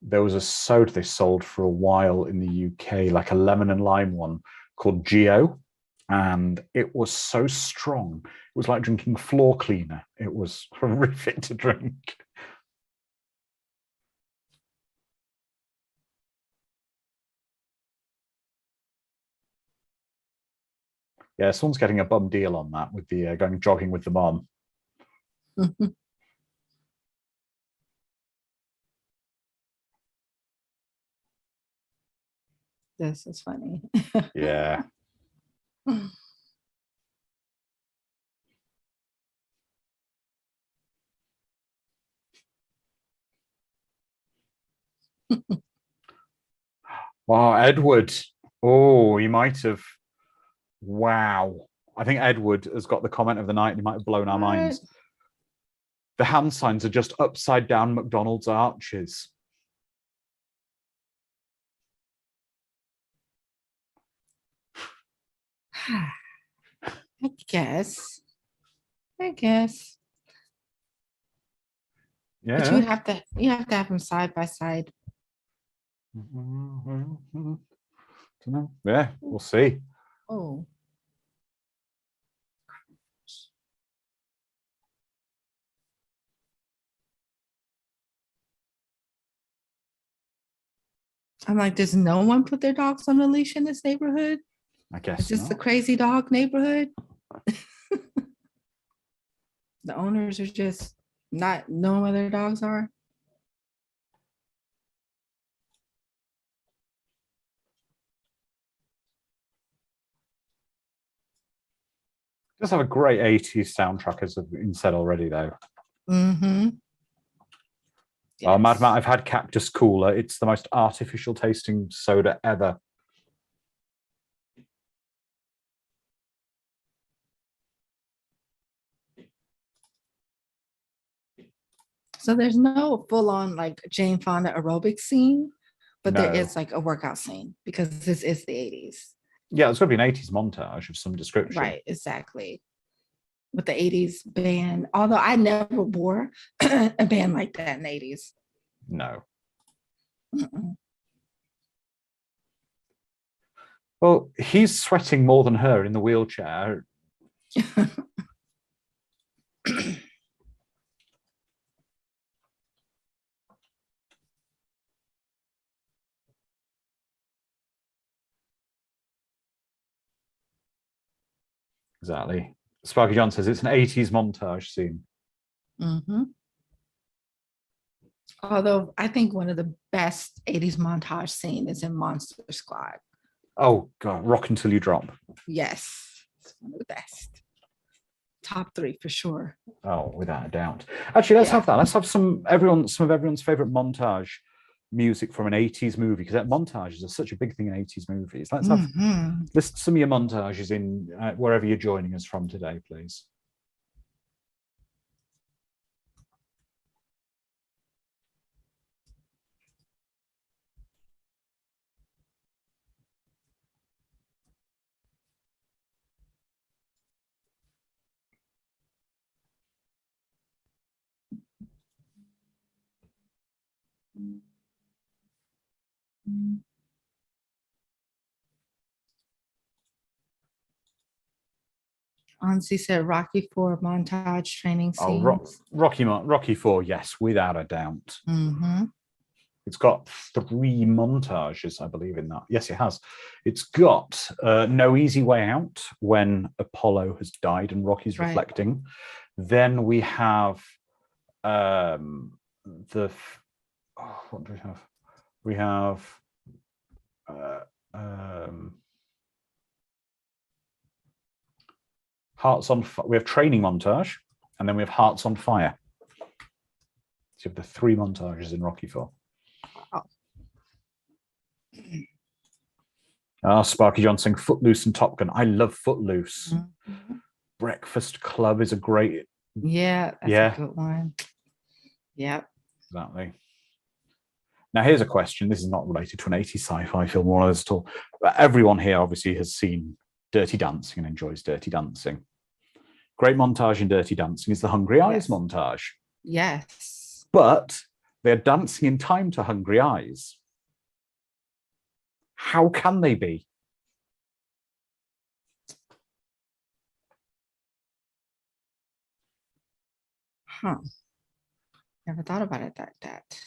There was a soda they sold for a while in the UK, like a lemon and lime one called Geo. And it was so strong. It was like drinking floor cleaner. It was horrific to drink. Yeah, someone's getting a bum deal on that with the going jogging with the mom. This is funny. Yeah. Wow, Edward. Oh, he might have. Wow. I think Edward has got the comment of the night and he might have blown our minds. The hand signs are just upside down McDonald's arches. I guess. I guess. Yeah. But you have to have them side by side. Yeah, we'll see. Oh. I'm like, does no one put their dogs on a leash in this neighborhood? I guess Is this not. a crazy dog neighborhood? The owners are just not knowing where their dogs are. It does have a great 80s soundtrack, as been said already, though. Mm-hmm. Yes. Oh, Mad Matt, I've had Cactus Cooler. It's the most artificial tasting soda ever. So there's no full-on like Jane Fonda aerobic scene, but there No. is like a workout scene because this is the 80s. Yeah, it's going to be an 80s montage of some description. Right, exactly. With the 80s band, although I never wore a band like that in the 80s. No. Mm-mm. Well, he's sweating more than her in the wheelchair. Exactly. Sparky John says it's an 80s montage scene. Mm-hmm. Although I think one of the best 80s montage scene is in Monster Squad. Oh, God. Rock Until You Drop. Yes. It's one of the best. top three for sure. Oh, without a doubt. Actually, let's have that. Let's have some of everyone's favorite montage music from an 80s movie, because that montages are such a big thing in 80s movies. Let's have list some of your montages in wherever you're joining us from today, please. Ansi said Rocky IV montage training scenes. Oh, Rocky IV, yes, without a doubt. It's got 3 montages, I believe, in that. Yes, it has. It's got No Easy Way Out, when Apollo has died and Rocky's reflecting. Then we have what do we have? We have Hearts on Fire. We have Training montage, and then we have Hearts on Fire. So you have the 3 montages in Rocky IV. Sparky Johnson, Footloose and Top Gun. I love Footloose. Breakfast Club is a great. Yeah, that's a good one. Yep. Exactly. Now, here's a question. This is not related to an 80s sci-fi film or others at all. But everyone here obviously has seen Dirty Dancing and enjoys Dirty Dancing. Great montage in Dirty Dancing is the Hungry Eyes montage. Yes. But they're dancing in time to Hungry Eyes. How can they be? Huh. Never thought about it like that.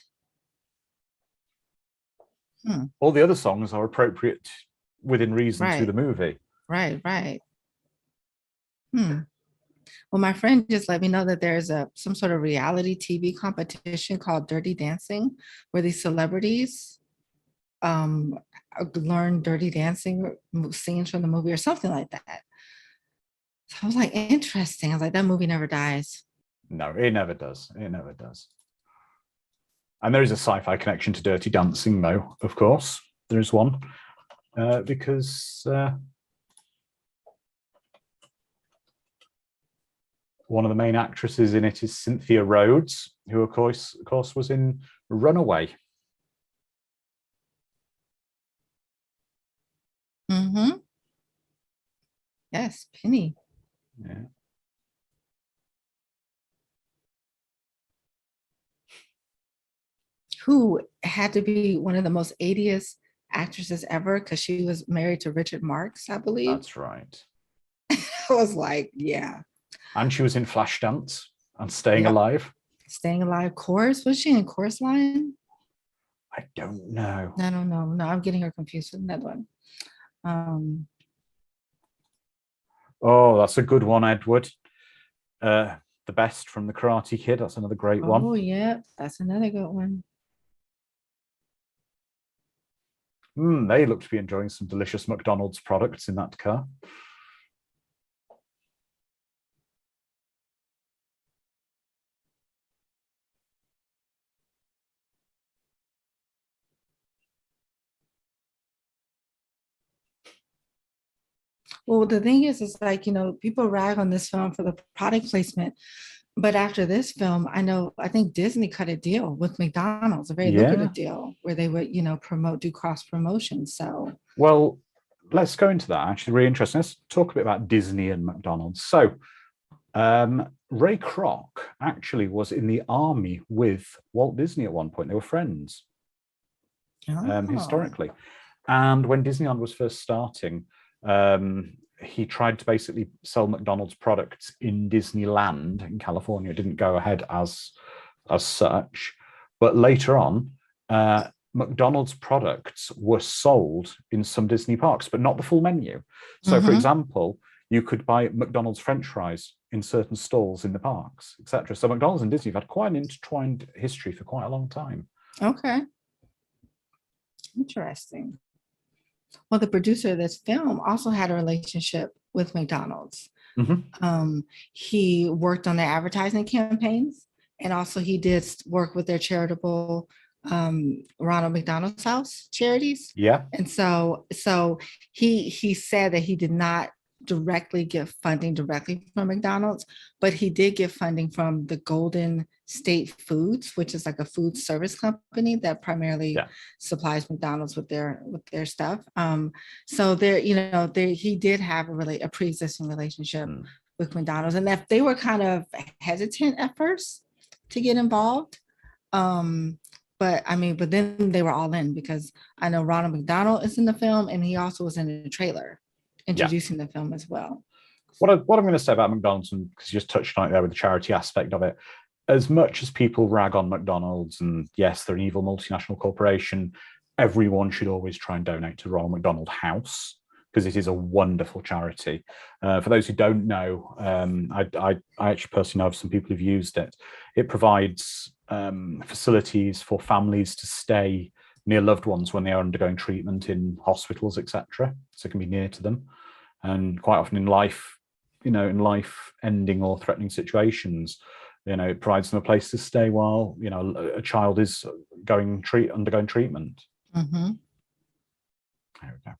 All the other songs are appropriate within reason to the movie. Right. Well, my friend just let me know that there's some sort of reality TV competition called Dirty Dancing, where these celebrities learn dirty dancing scenes from the movie or something like that. So I was like, interesting. I was like, that movie never dies. No, it never does. It never does. And there is a sci-fi connection to Dirty Dancing, though, of course. There's one. Because one of the main actresses in it is Cynthia Rhodes, who, of course, was in Runaway. Yes, Penny. Yeah. Who had to be one of the most 80s actresses ever, because she was married to Richard Marx, I believe. That's right. I was like, yeah. And she was in Flashdance and Staying Alive. Staying Alive. Chorus. Was she in Chorus Line? I don't know. I don't know. No, I'm getting her confused with that one. Oh, that's a good one, Edward. The Best from the Karate Kid. That's another great one. Oh, yeah. That's another good one. They look to be enjoying some delicious McDonald's products in that car. Well, the thing is like, people rag on this film for the product placement. But after this film, I think Disney cut a deal with McDonald's, a very lucrative deal, where they would, do cross promotion. So, well, let's go into that. Actually, really interesting. Let's talk a bit about Disney and McDonald's. So, Ray Kroc actually was in the army with Walt Disney at one point. They were friends, historically. And when Disneyland was first starting, he tried to basically sell McDonald's products in Disneyland in California. It didn't go ahead as such. But later on, McDonald's products were sold in some Disney parks, but not the full menu. So, for example, you could buy McDonald's French fries in certain stalls in the parks, etc. So McDonald's and Disney have had quite an intertwined history for quite a long time. Okay. Interesting. Well, the producer of this film also had a relationship with McDonald's. He worked on their advertising campaigns, and also he did work with their charitable Ronald McDonald's House charities. Yeah. And so he said that he did not directly get funding directly from McDonald's, but he did get funding from the Golden State Foods, which is like a food service company that primarily supplies McDonald's with their stuff. So there, he did have a pre-existing relationship with McDonald's, and that they were kind of hesitant at first to get involved. But then they were all in, because I know Ronald McDonald is in the film, and he also was in the trailer introducing the film as well. What I'm going to say about McDonald's, and because you just touched on it there with the charity aspect of it, as much as people rag on McDonald's, and yes, they're an evil multinational corporation, everyone should always try and donate to Ronald McDonald House, because it is a wonderful charity. For those who don't know, I actually personally know of some people who've used it. It provides facilities for families to stay near loved ones when they are undergoing treatment in hospitals, etc. So it can be near to them. And quite often in life, in life-ending or threatening situations, it provides them a place to stay while, a child is undergoing treatment. Mm-hmm. There we go.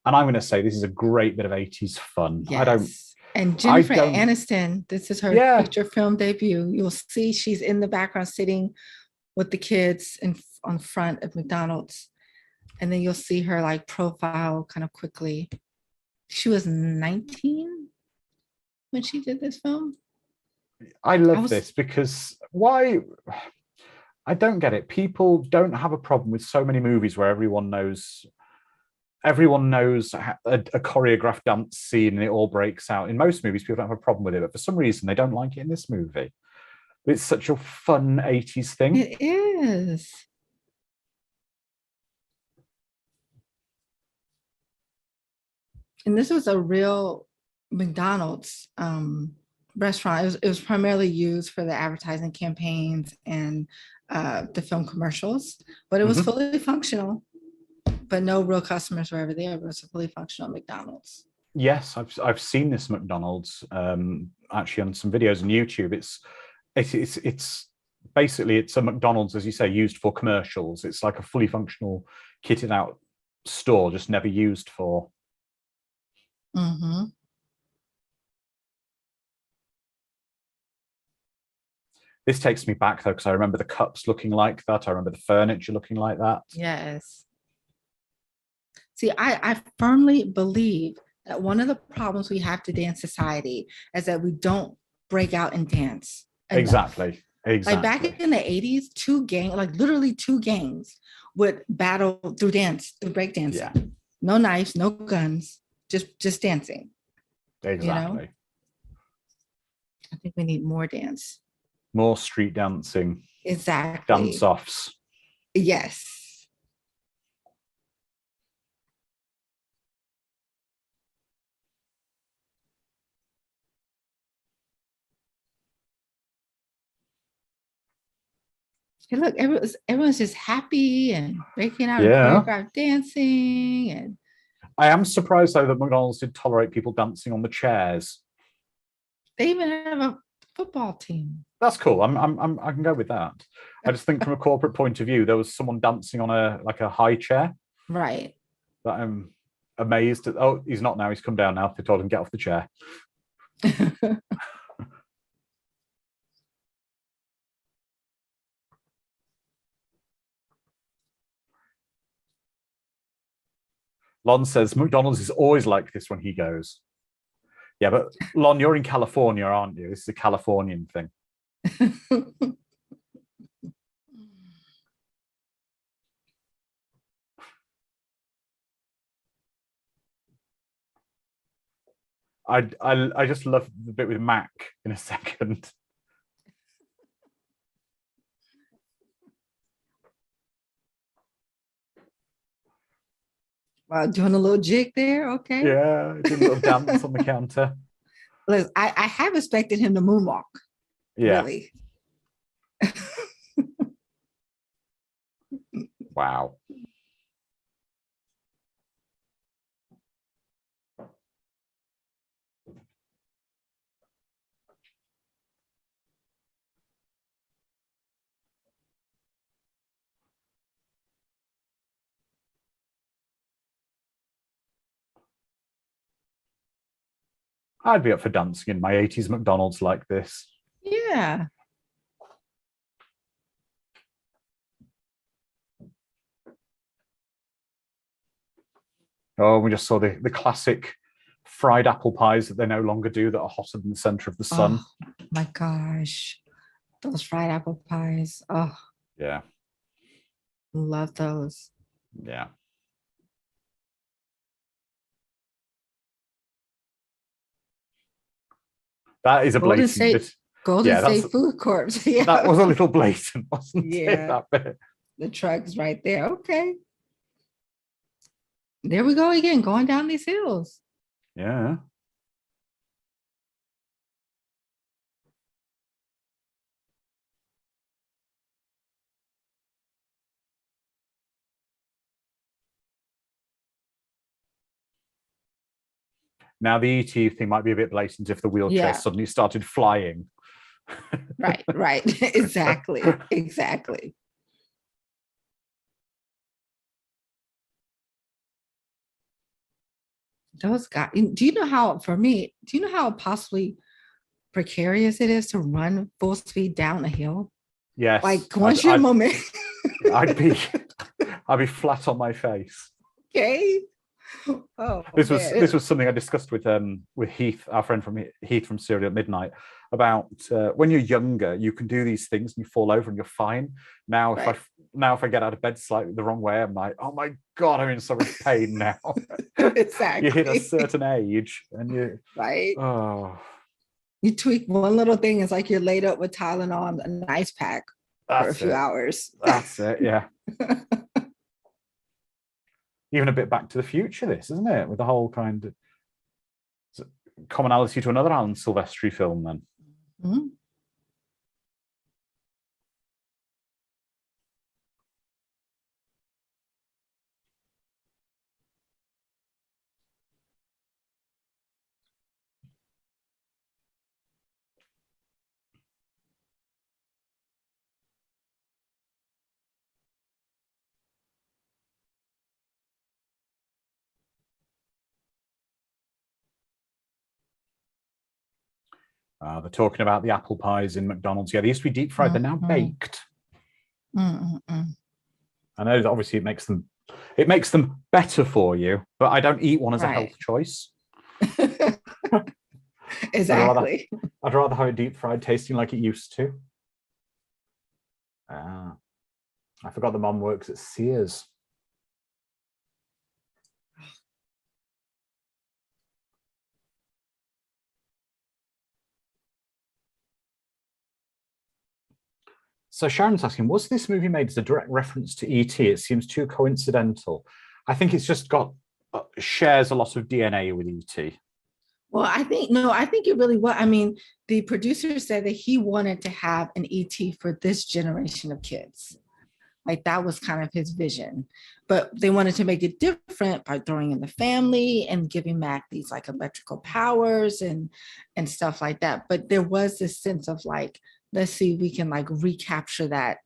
And I'm going to say this is a great bit of 80s fun. Yes. And Jennifer Aniston, this is her feature film debut. You'll see she's in the background sitting with the kids on front of McDonald's. And then you'll see her like profile kind of quickly. She was 19 when she did this film. I love this because why? I don't get it. People don't have a problem with so many movies where everyone knows a choreographed dance scene and it all breaks out. In most movies, people don't have a problem with it, but for some reason, they don't like it in this movie. It's such a fun 80s thing. It is. And this was a real McDonald's restaurant. It was primarily used for the advertising campaigns and the film commercials, but it was fully functional. But no real customers were ever there. It was a fully functional McDonald's. Yes, I've seen this McDonald's actually on some videos on YouTube. It's basically, it's a McDonald's, as you say, used for commercials. It's like a fully functional, kitted out store, just never used for. Mm-hmm. This takes me back though, because I remember the cups looking like that. I remember the furniture looking like that. Yes. See, I firmly believe that one of the problems we have today in society is that we don't break out and dance enough. Exactly. Like back in the 80s, literally two gangs would battle through break dancing. Yeah. No knives, no guns, just dancing. Exactly. I think we need more dance. More street dancing. Exactly. Dance-offs. Yes. Hey, look, everyone's just happy and breaking out and choreographed dancing. And I am surprised though that McDonald's did tolerate people dancing on the chairs. They even have a football team. That's cool. I can go with that. I just think from a corporate point of view, there was someone dancing on a high chair. Right. That I'm amazed at. Oh, he's not now. He's come down now. They told him get off the chair. Lon says McDonald's is always like this when he goes. Yeah, but Lon, you're in California, aren't you? This is a Californian thing. I just love the bit with Mac in a second. Wow, doing a little jig there, okay. Yeah, doing a little dance on the counter. Listen, I have expected him to moonwalk. Yeah. Really. Wow. I'd be up for dancing in my 80s McDonald's like this. Yeah. Oh, we just saw the classic fried apple pies that they no longer do that are hotter than the center of the sun. Oh my gosh. Those fried apple pies. Oh, Yeah. love those. Yeah. That is a Golden blatant State, bit. Golden Yeah, State Food Corp. Yeah. that was a little blatant, wasn't it? Yeah. That bit. The truck's right there. Okay. There we go again, going down these hills. Yeah. Now the ET thing might be a bit blatant if the wheelchair suddenly started flying. Right. Exactly. Exactly. Those guys, do you know how, for me, do you know how possibly precarious it is to run full speed down a hill? Yes. Like once your moment. I'd be flat on my face. Okay. Oh, this was something I discussed with Heath, our friend from Heath from Serial at Midnight, about when you're younger, you can do these things and you fall over and you're fine. Now, if I get out of bed slightly the wrong way, I'm like, oh my God, I'm in so much pain now. Exactly. You hit a certain age and you you tweak one little thing, it's like you're laid up with Tylenol and an ice pack for a few hours. That's it, yeah. Even a bit Back to the Future, this, isn't it? With the whole kind of commonality to another Alan Silvestri film then. Mm-hmm. They're talking about the apple pies in McDonald's. Yeah, they used to be deep fried. They're now baked. I know that obviously it makes them better for you, but I don't eat one as a health choice. Exactly. I'd rather have it deep fried tasting like it used to. I forgot the mom works at Sears. So Sharon's asking, was this movie made as a direct reference to E.T.? It seems too coincidental. I think it's just got shares a lot of DNA with E.T. Well, I think it really was. I mean, the producer said that he wanted to have an ET for this generation of kids. Like that was kind of his vision, but they wanted to make it different by throwing in the family and giving Mac these like electrical powers and stuff like that. But there was this sense of like, let's see, we can like recapture that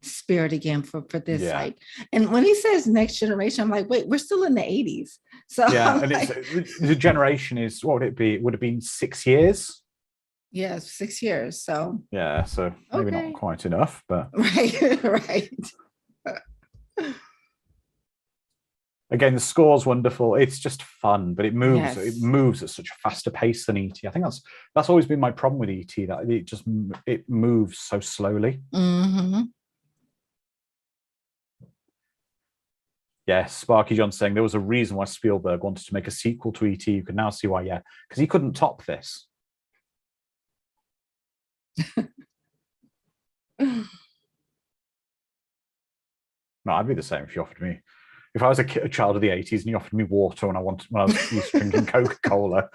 spirit again for this like. And when he says next generation, I'm like, wait, we're still in the 80s. So yeah, and like, the generation is, what would it be? It would have been 6 years. Yeah, 6 years. So yeah, so maybe not quite enough, but right. Again, the score's wonderful. It's just fun, but it moves. It moves at such a faster pace than ET. I think that's always been my problem with ET, that it moves so slowly. Yes, Sparky John saying there was a reason why Spielberg wanted to make a sequel to ET. You can now see why, because he couldn't top this. No, I'd be the same if you offered me. If I was a child of the 80s and you offered me water when I was used to drinking Coca-Cola.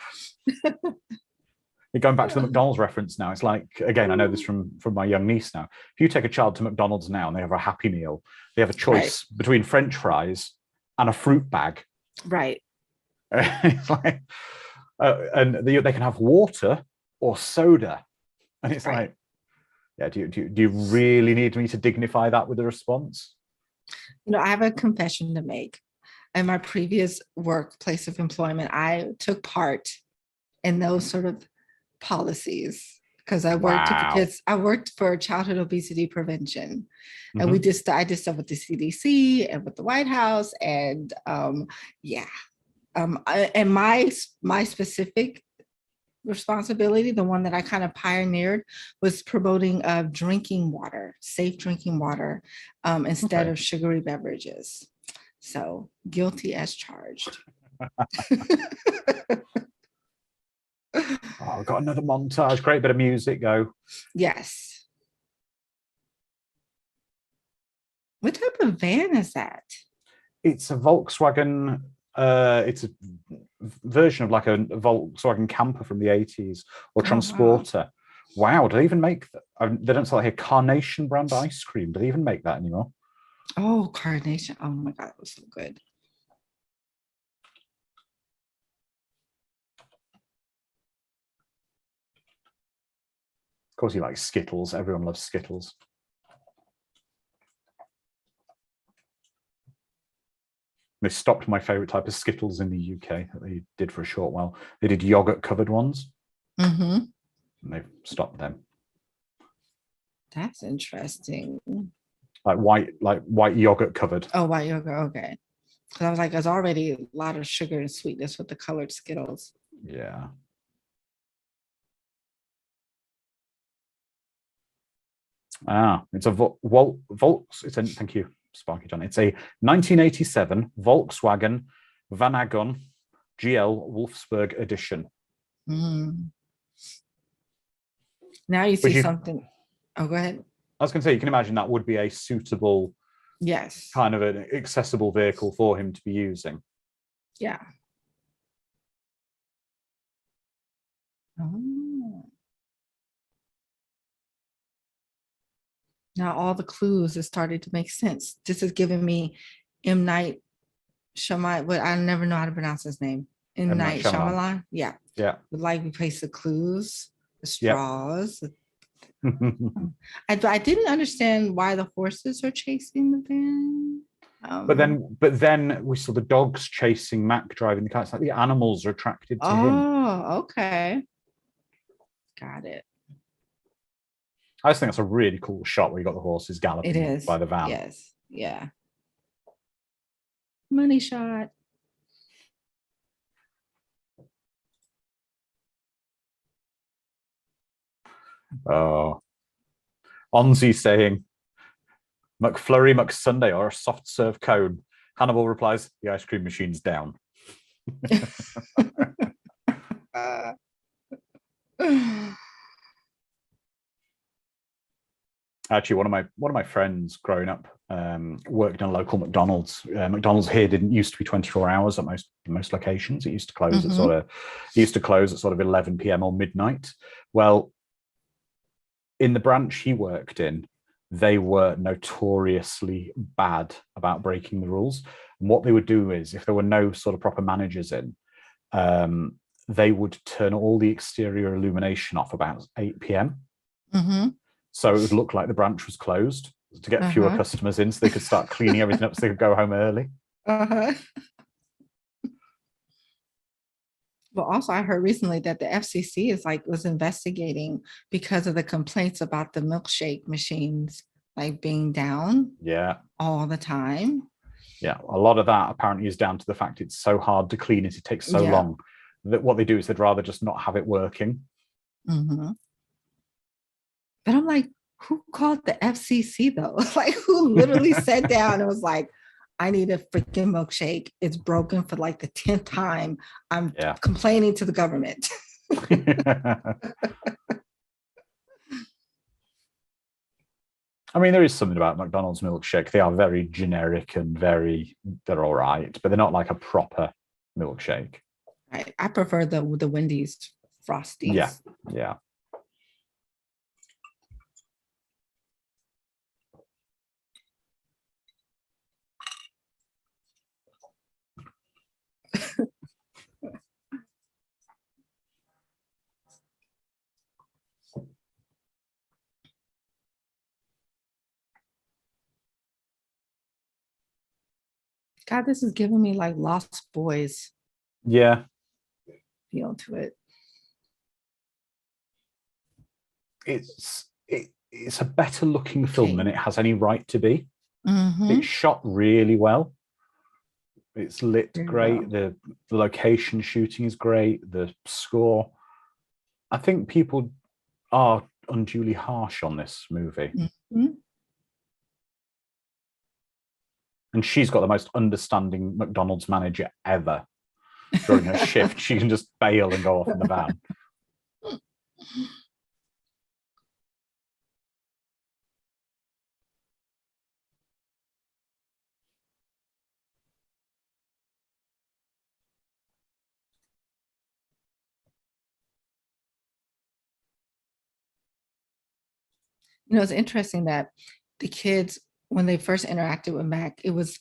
You're going back to the McDonald's reference now. It's like, again, I know this from my young niece now. If you take a child to McDonald's now and they have a Happy Meal, they have a choice between French fries and a fruit bag. Right. It's like, and they can have water or soda. And it's like, yeah, do you really need me to dignify that with a response? You know, I have a confession to make. In my previous workplace of employment, I took part and those sort of policies. Because Wow. I worked for childhood obesity prevention, and Mhm. I did stuff with the CDC and with the White House, and yeah, and my specific responsibility, the one that I kind of pioneered, was promoting drinking water, safe drinking water, instead Okay. of sugary beverages. So guilty as charged. Oh, I've got another montage. Great bit of music. Go. Yes. What type of van is that? It's a Volkswagen. It's a version of like a Volkswagen camper from the 80s or Oh, wow. transporter. Wow, do they even make that? They don't sell like a Carnation brand ice cream. Do they even make that anymore? Oh, Carnation. Oh my God, it was so good. Of course, you like Skittles. Everyone loves Skittles. They stopped my favorite type of Skittles in the UK that they did for a short while. They did yogurt covered ones, Mm-hmm. and they've stopped them. That's interesting. Like white yogurt covered. Oh, white yogurt. Okay. Because I was like, there's already a lot of sugar and sweetness with the colored Skittles. Yeah. It's a Volks. Thank you, Sparky John. It's a 1987 Volkswagen Vanagon GL Wolfsburg edition. Mm. Now you see Which something. Oh, go ahead. I was going to say, you can imagine that would be a suitable Yes. kind of an accessible vehicle for him to be using. Yeah. Oh. Now all the clues are starting to make sense. This is giving me M. Night Shyamalan. What I never know how to pronounce his name. M. M. Night Night Shyamalan. Shyamalan. Yeah. Yeah. Would like replace the clues, the Yep. straws. I didn't understand why the horses are chasing the van. But then we saw the dogs chasing Mac driving the car. It's like the animals are attracted to him. Oh, okay. Got it. I just think that's a really cool shot where you got the horses It galloping is. by the van. Yes. Yeah. Money shot. Oh, Onzi saying McFlurry, McSunday, or a soft serve cone. Hannibal replies, the ice cream machine's down. Actually, one of my friends growing up worked in a local McDonald's. McDonald's here didn't used to be 24 hours at most locations. It used to close at sort of 11 p.m. or midnight. Well, in the branch he worked in, they were notoriously bad about breaking the rules. And what they would do is, if there were no sort of proper managers in, they would turn all the exterior illumination off about 8 p.m. Mm-hmm. So it would look like the branch was closed to get fewer customers in, so they could start cleaning everything up so they could go home early. Well, also I heard recently that the FCC was investigating because of the complaints about the milkshake machines being down all the time. Yeah, a lot of that apparently is down to the fact it's so hard to clean it. It takes so long that what they do is they'd rather just not have it working. Mm-hmm. But I'm like, who called the FCC though? Who literally sat down and was like, I need a freaking milkshake. It's broken for the 10th time. I'm complaining to the government. I mean, there is something about McDonald's milkshake. They are very generic and they're all right, but they're not like a proper milkshake. Right. I prefer the Wendy's Frosties. Yeah, yeah. God, this is giving me Lost Boys. Yeah. Feel to it. it's a better looking film than it has any right to be. Mm-hmm. It's shot really well. It's lit Very great. well. The location shooting is great. The score. I think people are unduly harsh on this movie. Mm-hmm. And she's got the most understanding McDonald's manager ever. During her shift, she can just bail and go off in the van. It's interesting that the kids, when they first interacted with Mac, it was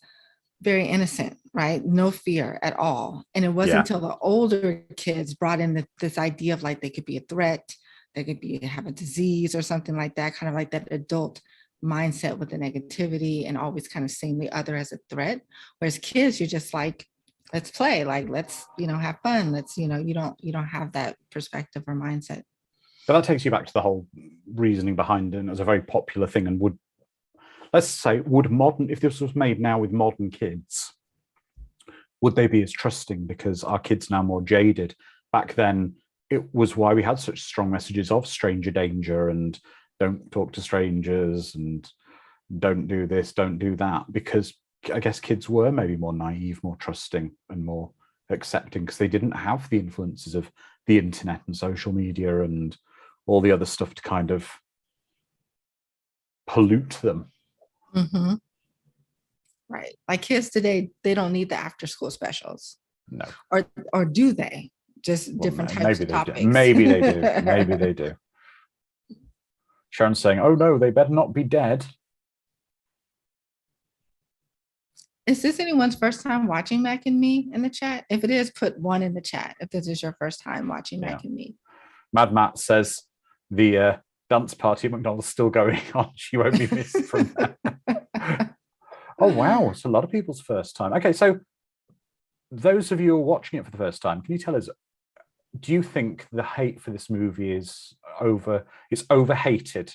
very innocent, right? No fear at all. And it wasn't Yeah. until the older kids brought in this idea of like they could be a threat, they could have a disease or something like that, kind of like that adult mindset with the negativity and always kind of seeing the other as a threat. Whereas kids, you're just like, let's play, like let's have fun. Let's you don't have that perspective or mindset. But that takes you back to the whole reasoning behind it. And it was a very popular thing. And let's say, if this was made now with modern kids, would they be as trusting? Because our kids now more jaded. Back then, it was why we had such strong messages of stranger danger and don't talk to strangers and don't do this, don't do that. Because I guess kids were maybe more naive, more trusting, and more accepting because they didn't have the influences of the internet and social media and all the other stuff to kind of pollute them. Mm-hmm. Right. Like kids today, they don't need the after school specials. No. Or do they? Just different types of topics. Maybe they do. Maybe they do. Sharon's saying, oh no, they better not be dead. Is this anyone's first time watching Mac and Me in the chat? If it is, put 1 in the chat if this is your first time watching Mac and Me. Mad Matt says the dance party at McDonald's still going on. She won't be missed from that. Oh, wow. It's a lot of people's first time. Okay, so those of you who are watching it for the first time, can you tell us, do you think the hate for this movie is overhated?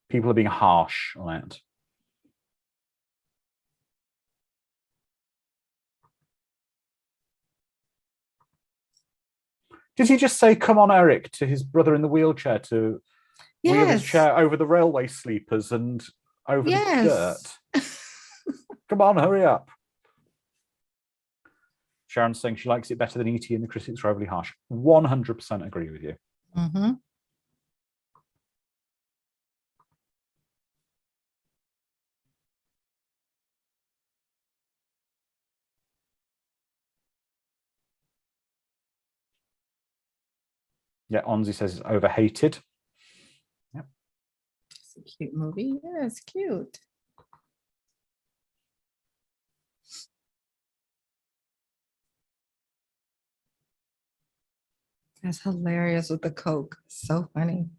People are being harsh on it. Did he just say, come on, Eric, to his brother in the wheelchair to wheel his chair over the railway sleepers and over the dirt? Come on, hurry up. Sharon's saying she likes it better than E.T. and the critics are overly harsh. 100% agree with you. Mm-hmm. Yeah, Onzi says it's overhated. Yep. It's a cute movie. Yeah, it's cute. That's hilarious with the Coke. So funny.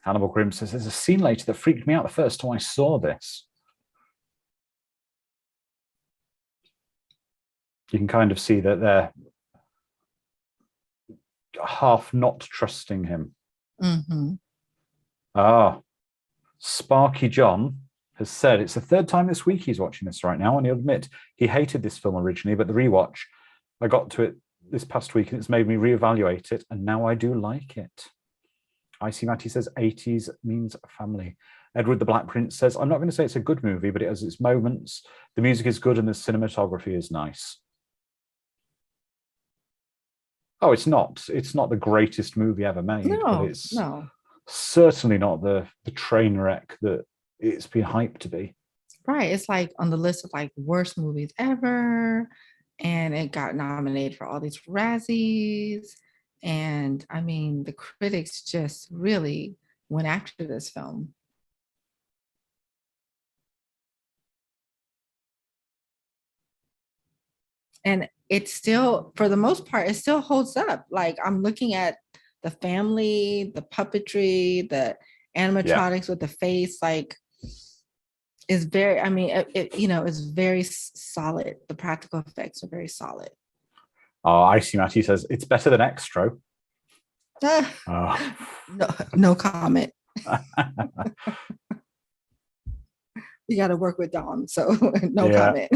Hannibal Grimm says there's a scene later that freaked me out the first time I saw this. You can kind of see that they're half not trusting him. Mm-hmm. Sparky John has said it's the third time this week he's watching this right now, and he'll admit he hated this film originally, but the rewatch, I got to it this past week and it's made me reevaluate it, and now I do like it. Icy Matty says 80s means family. Edward the Black Prince says, I'm not going to say it's a good movie, but it has its moments. The music is good and the cinematography is nice. Oh, it's not the greatest movie ever made, but it's certainly not the train wreck that it's been hyped to be. Right. It's like on the list of like worst movies ever. And it got nominated for all these Razzies. And I mean, the critics just really went after this film. And it still, for the most part, it still holds up. Like I'm looking at the family, the puppetry, the animatronics with the face, like It's very, I mean, it's very solid. The practical effects are very solid. Oh, I see. Matty says it's better than Extra. Oh. No comment. You got to work with Dom, so no comment.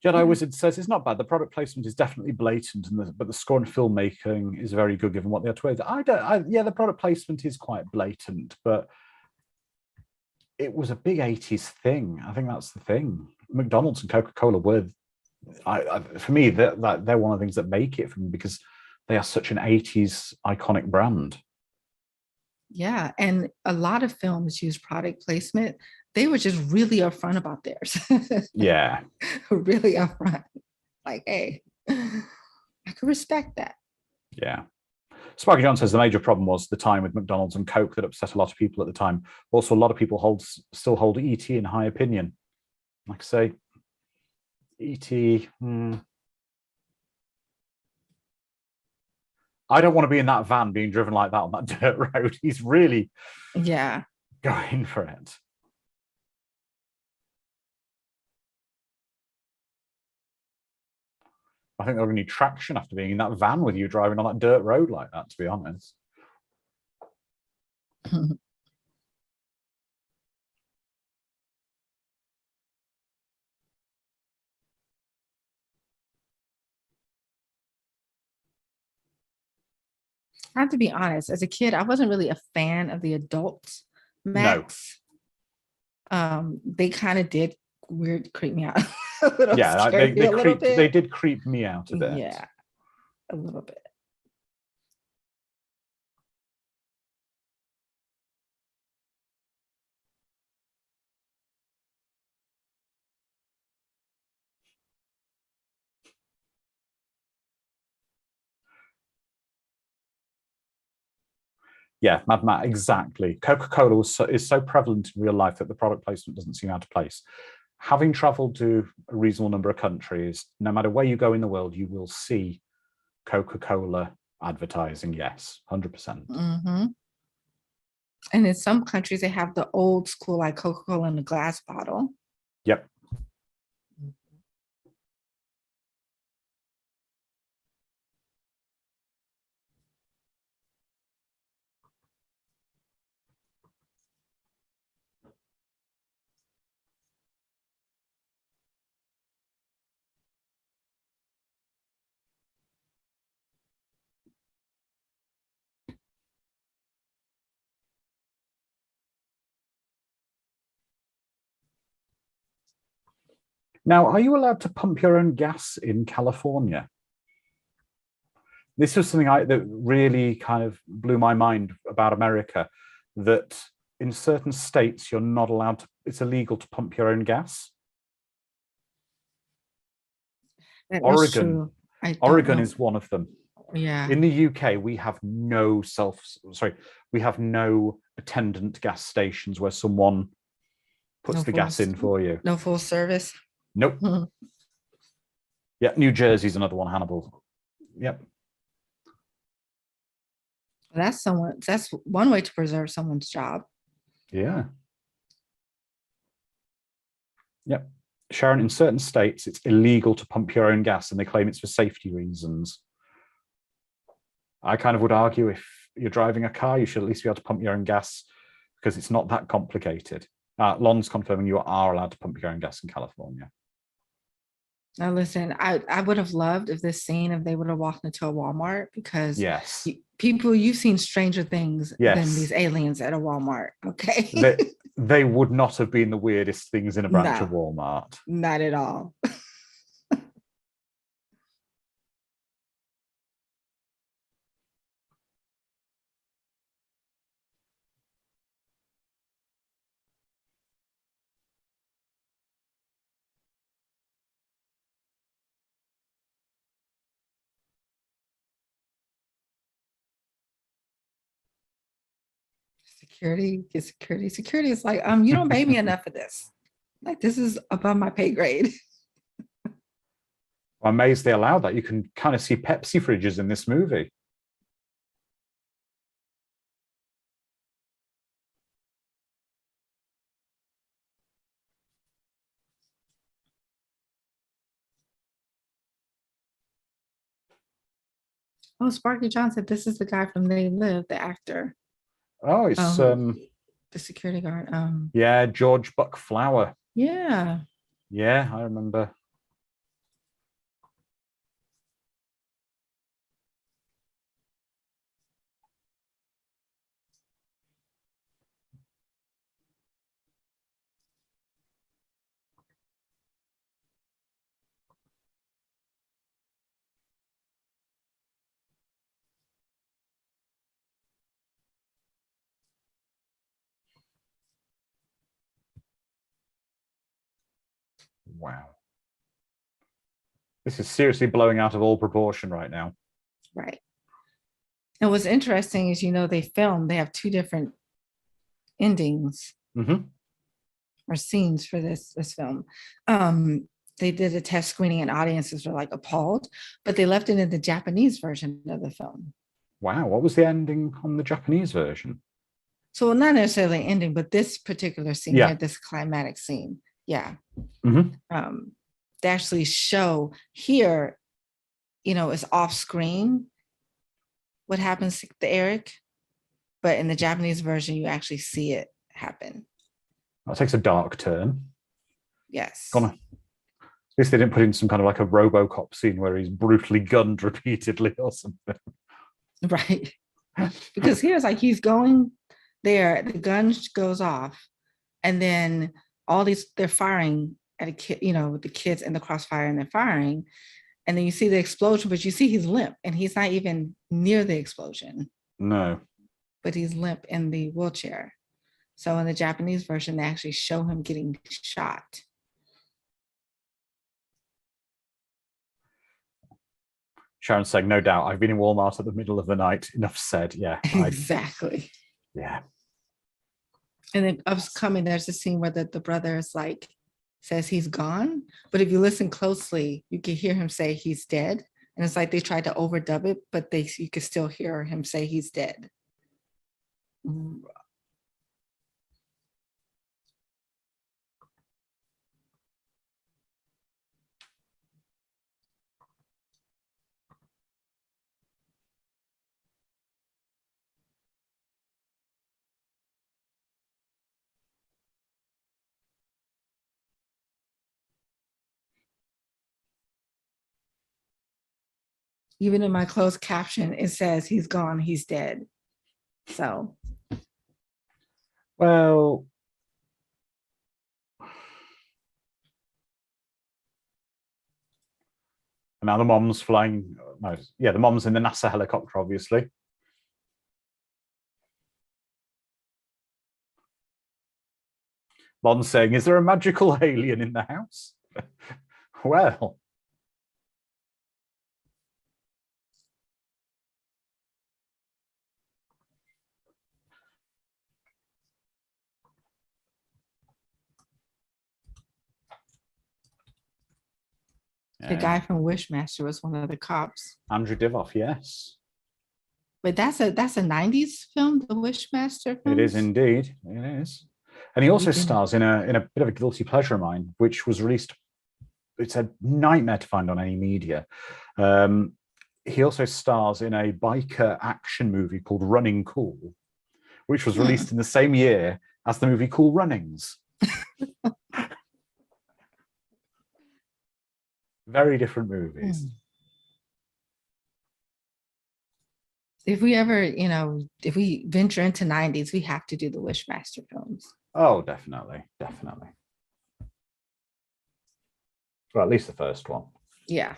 Jedi Wizard says it's not bad. The product placement is definitely blatant, but the score and filmmaking is very good given what they are to with. The product placement is quite blatant, but it was a big 80s thing. I think that's the thing. McDonald's and Coca-Cola were, for me, they're one of the things that make it for me because they are such an 80s iconic brand. Yeah, and a lot of films use product placement. They were just really upfront about theirs. Yeah. Really upfront. Like, hey, I could respect that. Yeah. Sparky John says the major problem was the time with McDonald's and Coke that upset a lot of people at the time. Also, a lot of people still hold ET in high opinion. Like I say, ET. I don't want to be in that van being driven like that on that dirt road. He's really going for it. I think they're going to need traction after being in that van with you driving on that dirt road like that, to be honest. I have to be honest, as a kid, I wasn't really a fan of the adult Max. No. They kind of did creep me out. They did creep me out a bit. Yeah, a little bit. Yeah, Mad Matt, exactly. Coca-Cola is so prevalent in real life that the product placement doesn't seem out of place. Having traveled to a reasonable number of countries, no matter where you go in the world, you will see Coca-Cola advertising. Yes, 100%. Mm-hmm. And in some countries, they have the old school, like Coca-Cola in the glass bottle. Yep. Now, are you allowed to pump your own gas in California? This was something that really kind of blew my mind about America, that in certain states, you're not allowed to, it's illegal to pump your own gas. Oregon is one of them. Yeah. In the UK, we have no attendant gas stations where someone puts the gas in for you. No full service. Nope. Yeah, New Jersey's another one, Hannibal. Yep. That's one way to preserve someone's job. Yeah. Yep. Sharon, in certain states, it's illegal to pump your own gas, and they claim it's for safety reasons. I kind of would argue if you're driving a car, you should at least be able to pump your own gas because it's not that complicated. Lon's confirming you are allowed to pump your own gas in California. Now, listen, I would have loved if this scene, if they would have walked into a Walmart, because yes, you've seen stranger things than these aliens at a Walmart. Okay. They would not have been the weirdest things in a branch of Walmart. Not at all. Security is like, you don't pay me enough for this. Like, this is above my pay grade. I'm amazed they allowed that. You can kind of see Pepsi fridges in this movie. Oh, Sparky Johnson. This is the guy from They Live, the actor. Oh, it's The security guard. yeah, George Buck Flower. Yeah. Yeah, I remember. Wow. This is seriously blowing out of all proportion right now. Right. And what's interesting is, they have two different endings or scenes for this film. They did a test screening and audiences were like appalled, but they left it in the Japanese version of the film. Wow, what was the ending on the Japanese version? So not necessarily ending, but this particular scene here, this climatic scene. Yeah. They actually show here, it's off screen what happens to Eric, but in the Japanese version, you actually see it happen. That takes a dark turn. Yes. At least they didn't put in some kind of like a RoboCop scene where he's brutally gunned repeatedly or something. Right. Because here's like he's going there, the gun goes off, and then they're firing at a kid, with the kids in the crossfire, and they're firing, and then you see the explosion, but you see he's limp, and he's not even near the explosion. No. But he's limp in the wheelchair. So in the Japanese version, they actually show him getting shot. Sharon's saying, no doubt, I've been in Walmart at the middle of the night. Enough said. Yeah. Exactly. Yeah. And then upcoming, there's a scene where the brother is like, says he's gone. But if you listen closely, you can hear him say he's dead. And it's like they tried to overdub it, but you could still hear him say he's dead. Even in my closed caption, it says he's gone, he's dead. So. Well, and now the mom's flying. No, yeah, the mom's in the NASA helicopter, obviously. Bond's saying, is there a magical alien in the house? Well. The guy from Wishmaster was one of the cops. Andrew Divoff, yes. But that's a 90s film, The Wishmaster film? It is indeed. It is. And he also stars in a bit of a guilty pleasure of mine, which was released. It's a nightmare to find on any media. He also stars in a biker action movie called Running Cool, which was released in the same year as the movie Cool Runnings. Very different movies. If we ever, if we venture into 90s, we have to do the Wishmaster films. Oh, definitely. Definitely. Well, at least the first one. Yeah.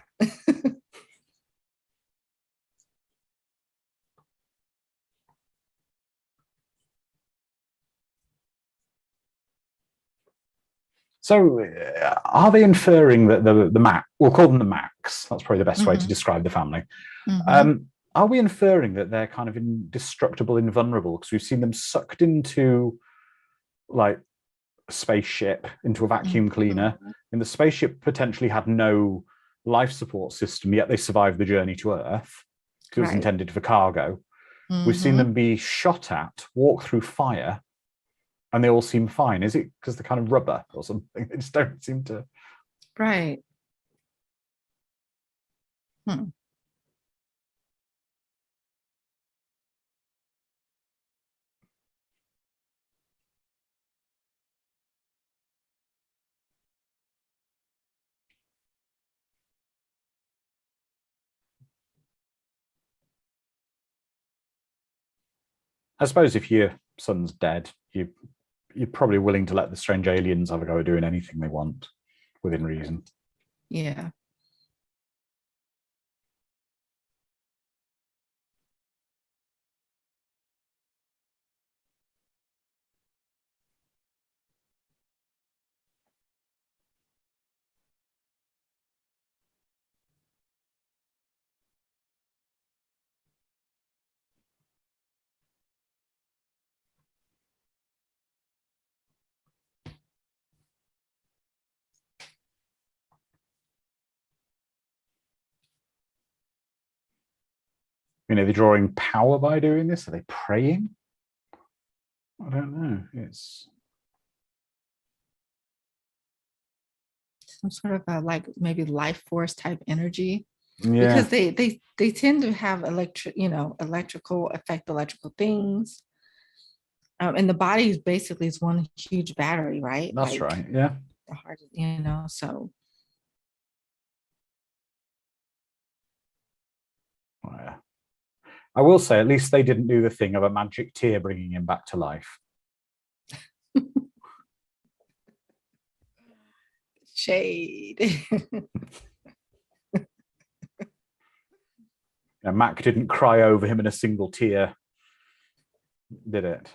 So are they inferring that the Mac, we'll call them the Macs, that's probably the best way to describe the family. Are we inferring that they're kind of indestructible, invulnerable? Because we've seen them sucked into like a spaceship, into a vacuum cleaner, and the spaceship potentially had no life support system, yet they survived the journey to Earth because it was intended for cargo. We've seen them be shot at, walk through fire, and they all seem fine. Is it because they're kind of rubber or something? They just don't seem to. Right. I suppose if your son's dead, you're probably willing to let the strange aliens have a go at doing anything they want within reason. Yeah. Are they drawing power by doing this? Are they praying? I don't know. It's some sort of a like maybe life force type energy, yeah, because they tend to have electrical things. And the body is basically is one huge battery, right? that's Like right. Yeah. the heart, so Oh, yeah. I will say, at least they didn't do the thing of a magic tear bringing him back to life. shade. Mac didn't cry over him in a single tear, did it?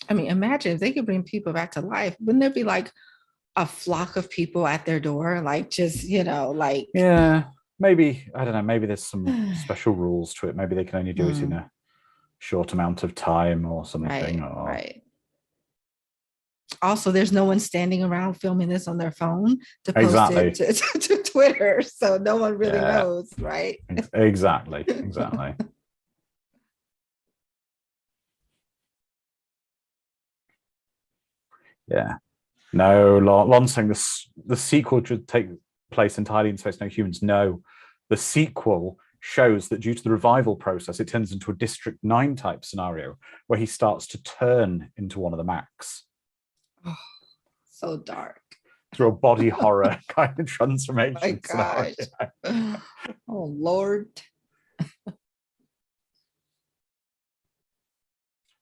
I mean, imagine if they could bring people back to life. Wouldn't there be like a flock of people at their door? Like just, like Yeah. Maybe, I don't know, maybe there's some special rules to it. Maybe they can only do it in a short amount of time or something. Right. Also, there's no one standing around filming this on their phone to post Exactly. it to Twitter. So no one really knows, right? Exactly. Yeah. No, Lon's saying the sequel should take place entirely in space, no humans. No, the sequel shows that due to the revival process, it turns into a District 9 type scenario where he starts to turn into one of the Macs. Oh, so dark. Through a body horror kind of transformation. My gosh. Scenario. Oh, Lord.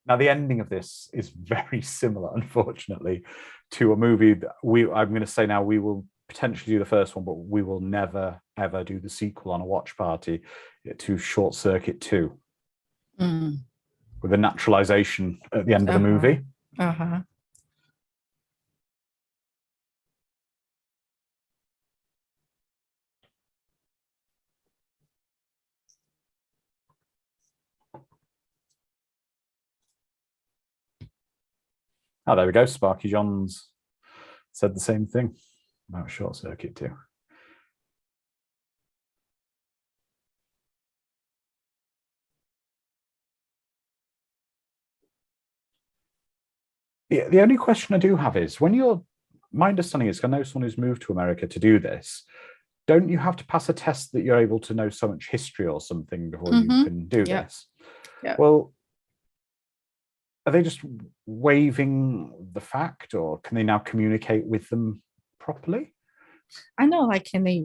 Now, the ending of this is very similar, unfortunately, to a movie that I'm going to say now we will potentially do the first one, but we will never, ever do the sequel on a watch party to Short Circuit 2 with a naturalization at the end of the movie. Oh, there we go. Sparky Johns said the same thing about Short Circuit 2. The only question I do have is my understanding is, I know someone who's moved to America to do this, don't you have to pass a test that you're able to know so much history or something before you can do this? Yeah. Well, are they just waiving the fact, or can they now communicate with them properly? I know, like, can they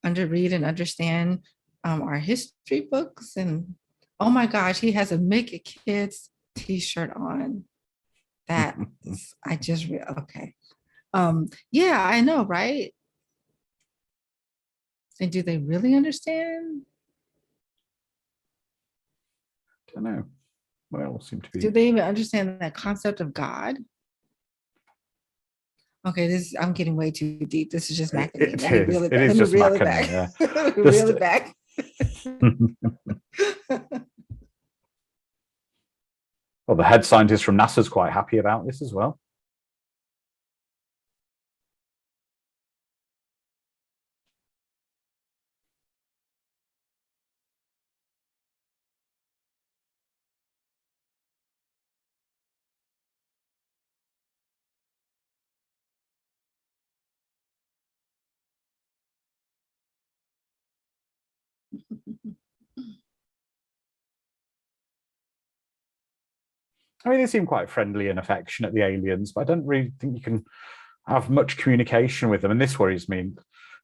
read and understand our history books? And oh my gosh, he has a Make It Kids t-shirt on. That I just okay. Yeah, I know, right? And do they really understand? I don't know. Well, seem to be. Do they even understand that concept of God? Okay, I'm getting way too deep. This is just back at me. It is just reel it back. Yeah. Reel it back. Well, the head scientist from NASA is quite happy about this as well. I mean, they seem quite friendly and affectionate, the aliens, but I don't really think you can have much communication with them. And this worries me.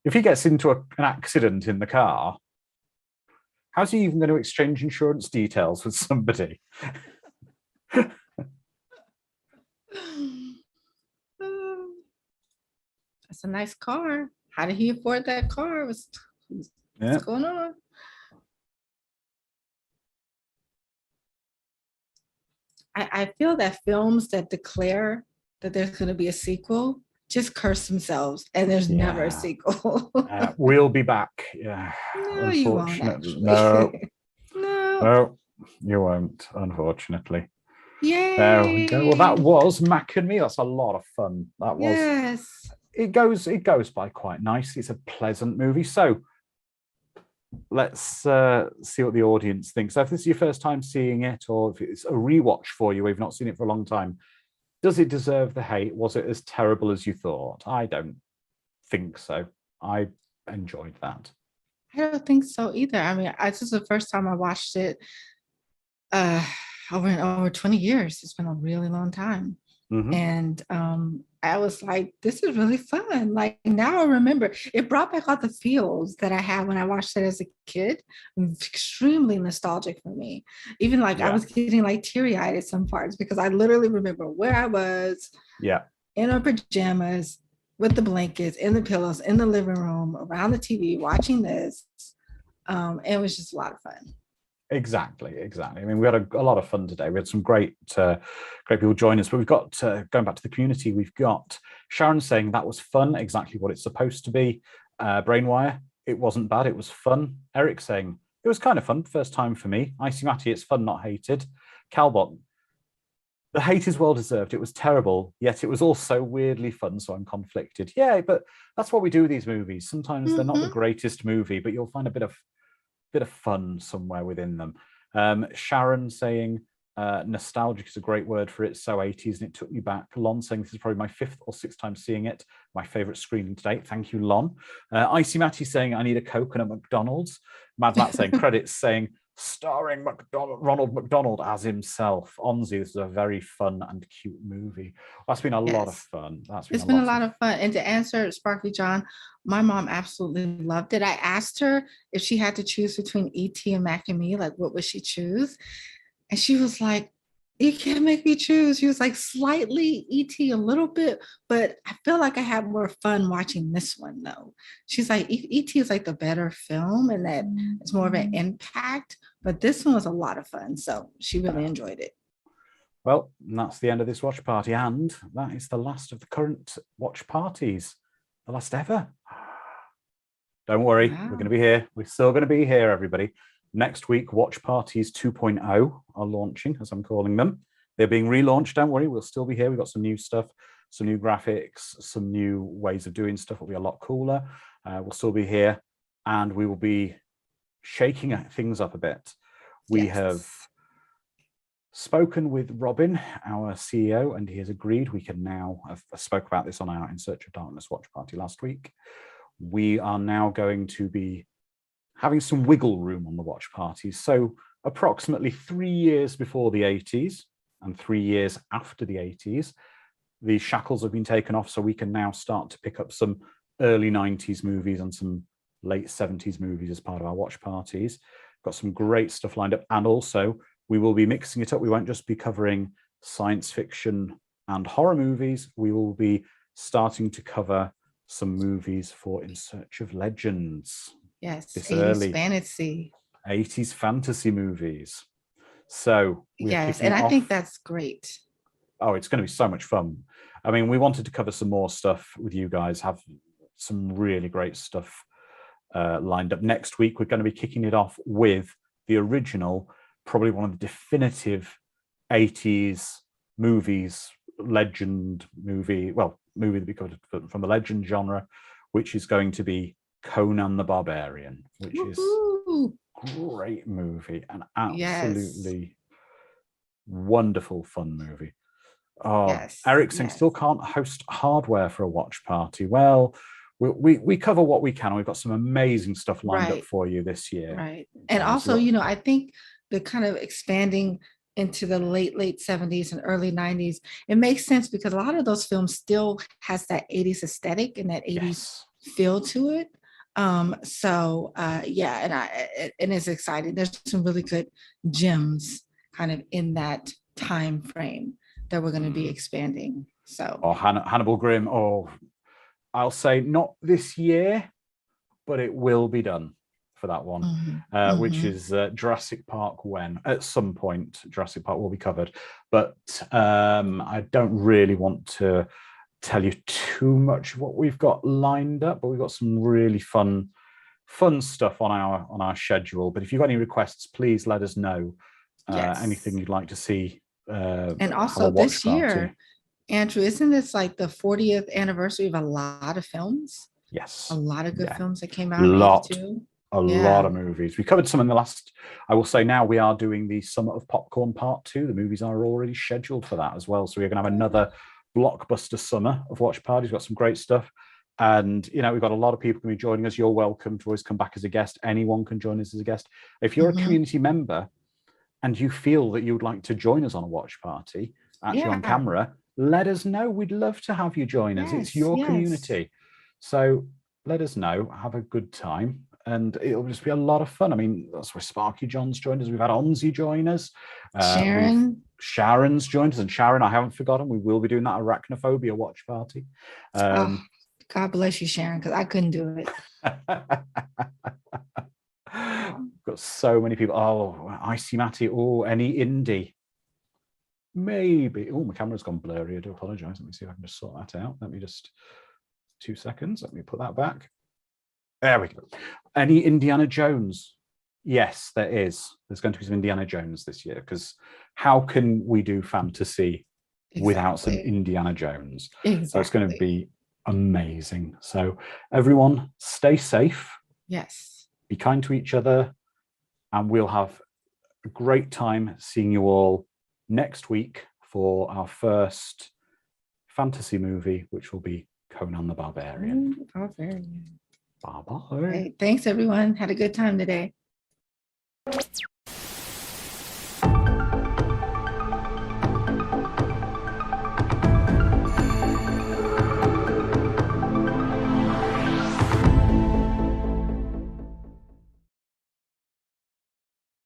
If he gets into an accident in the car, how's he even going to exchange insurance details with somebody? That's a nice car. How did he afford that car? What's going on? I feel that films that declare that there's going to be a sequel just curse themselves, and there's never a sequel. We'll be back. Yeah, no, you won't actually. No, no, no, you won't. Unfortunately. Yay! There we go. Well, that was Mac and Me. That's a lot of fun. That was. Yes. It goes by quite nicely. It's a pleasant movie. So let's see what the audience thinks. So if this is your first time seeing it, or if it's a rewatch for you, we've not seen it for a long time, does it deserve the hate? Was it as terrible as you thought? I don't think so. I enjoyed that. I don't think so either. I mean, this is the first time I watched it over 20 years. It's been a really long time. Mm-hmm. And I was like, this is really fun. Like, now I remember, it brought back all the feels that I had when I watched it as a kid. Extremely nostalgic for me. Even like I was getting like teary-eyed at some parts because I literally remember where I was in our pajamas with the blankets, in the pillows, in the living room, around the TV, watching this. It was just a lot of fun. Exactly. I mean, we had a lot of fun today. We had some great people join us, but we've got, going back to the community, we've got Sharon saying that was fun, exactly what it's supposed to be. Brainwire, it wasn't bad, it was fun. Eric saying, it was kind of fun, first time for me. Icy Matty, it's fun, not hated. Calbot, the hate is well deserved. It was terrible, yet it was also weirdly fun, so I'm conflicted. Yeah, but that's what we do with these movies. Sometimes they're not the greatest movie, but you'll find a bit of fun somewhere within them. Sharon saying nostalgic is a great word for it, so 80s, and it took me back. Lon saying this is probably my 5th or 6th time seeing it, my favorite screening to date. Thank you, Lon. Icy Matty saying I need a Coke and a McDonald's. Mad Matt saying credits saying starring Ronald McDonald as himself. Onzi, this is a very fun and cute movie. That's been a lot of fun. It's been a lot of fun. And to answer Sparkly John, my mom absolutely loved it. I asked her if she had to choose between E.T. and Mac and Me, like what would she choose? And she was like, you can't make me choose. She was like, slightly E.T. a little bit, but I feel like I have more fun watching this one though. She's like, E.T. is like the better film and that it's more of an impact, but this one was a lot of fun. So she really enjoyed it. Well, that's the end of this watch party, and that is the last of the current watch parties. The last ever. Don't worry, we're going to be here. We're still going to be here, everybody. Next week, Watch Parties 2.0 are launching, as I'm calling them. They're being relaunched, don't worry, we'll still be here. We've got some new stuff, some new graphics, some new ways of doing stuff. Will be a lot cooler. We'll still be here, and we will be shaking things up a bit. We have spoken with Robin, our CEO, and he has agreed we can now, I spoke about this on our In Search of Darkness watch party last week. We are now going to be having some wiggle room on the watch parties. So approximately 3 years before the 80s and 3 years after the 80s, the shackles have been taken off, so we can now start to pick up some early 90s movies and some late 70s movies as part of our watch parties. Got some great stuff lined up, and also we will be mixing it up. We won't just be covering science fiction and horror movies. We will be starting to cover some movies for In Search of Legends. Yes, 80s fantasy. 80s fantasy movies. So yes, and I think that's great. Oh, it's going to be so much fun. I mean, we wanted to cover some more stuff with you guys, have some really great stuff lined up. Next week, we're going to be kicking it off with the original, probably one of the definitive 80s movies, legend movie, well, movie that we covered from the legend genre, which is going to be Conan the Barbarian, which is a great movie, an absolutely wonderful, fun movie. Eric saying still can't host hardware for a watch party. Well, we cover what we can. We've got some amazing stuff lined up for you this year. Right. And also, you know, I think the kind of expanding into the late 70s and early 90s, it makes sense because a lot of those films still has that 80s aesthetic and that 80s feel to it. Yeah, and it's exciting. There's some really good gems kind of in that time frame that we're going to be expanding. So Hannibal Grimm, I'll say not this year, but it will be done for that one, which is Jurassic Park. When at some point Jurassic Park will be covered, but I don't really want to tell you too much of what we've got lined up, but we've got some really fun stuff on our schedule. But if you've got any requests, please let us know. Anything you'd like to see. And also this year, Andrew, isn't this like the 40th anniversary of a lot of films? Yes. A lot of good films that came out in 82. A lot of movies. We covered some in the last. I will say now we are doing the Summer of Popcorn Part 2. The movies are already scheduled for that as well. So we're going to have another blockbuster summer of watch parties. We've got some great stuff. And, we've got a lot of people going to be joining us. You're welcome to always come back as a guest. Anyone can join us as a guest. If you're a community member and you feel that you would like to join us on a watch party, actually on camera, let us know. We'd love to have you join us. It's your community. So let us know. Have a good time. And it'll just be a lot of fun. I mean, that's where Sparky John's joined us. We've had Onzi join us. Sharon's joined us. And Sharon, I haven't forgotten. We will be doing that Arachnophobia watch party. God bless you, Sharon, because I couldn't do it. Got so many people. Icy Matty. Any indie. Maybe. My camera's gone blurry. I do apologize. Let me see if I can just sort that out. Let me just 2 seconds. Let me put that back. There we go. Any Indiana Jones? Yes, there is. There's going to be some Indiana Jones this year, because how can we do fantasy without some Indiana Jones? So it's going to be amazing. So everyone, stay safe. Yes. Be kind to each other. And we'll have a great time seeing you all next week for our first fantasy movie, which will be Conan the Barbarian. Bye-bye. Thanks, everyone. Had a good time today.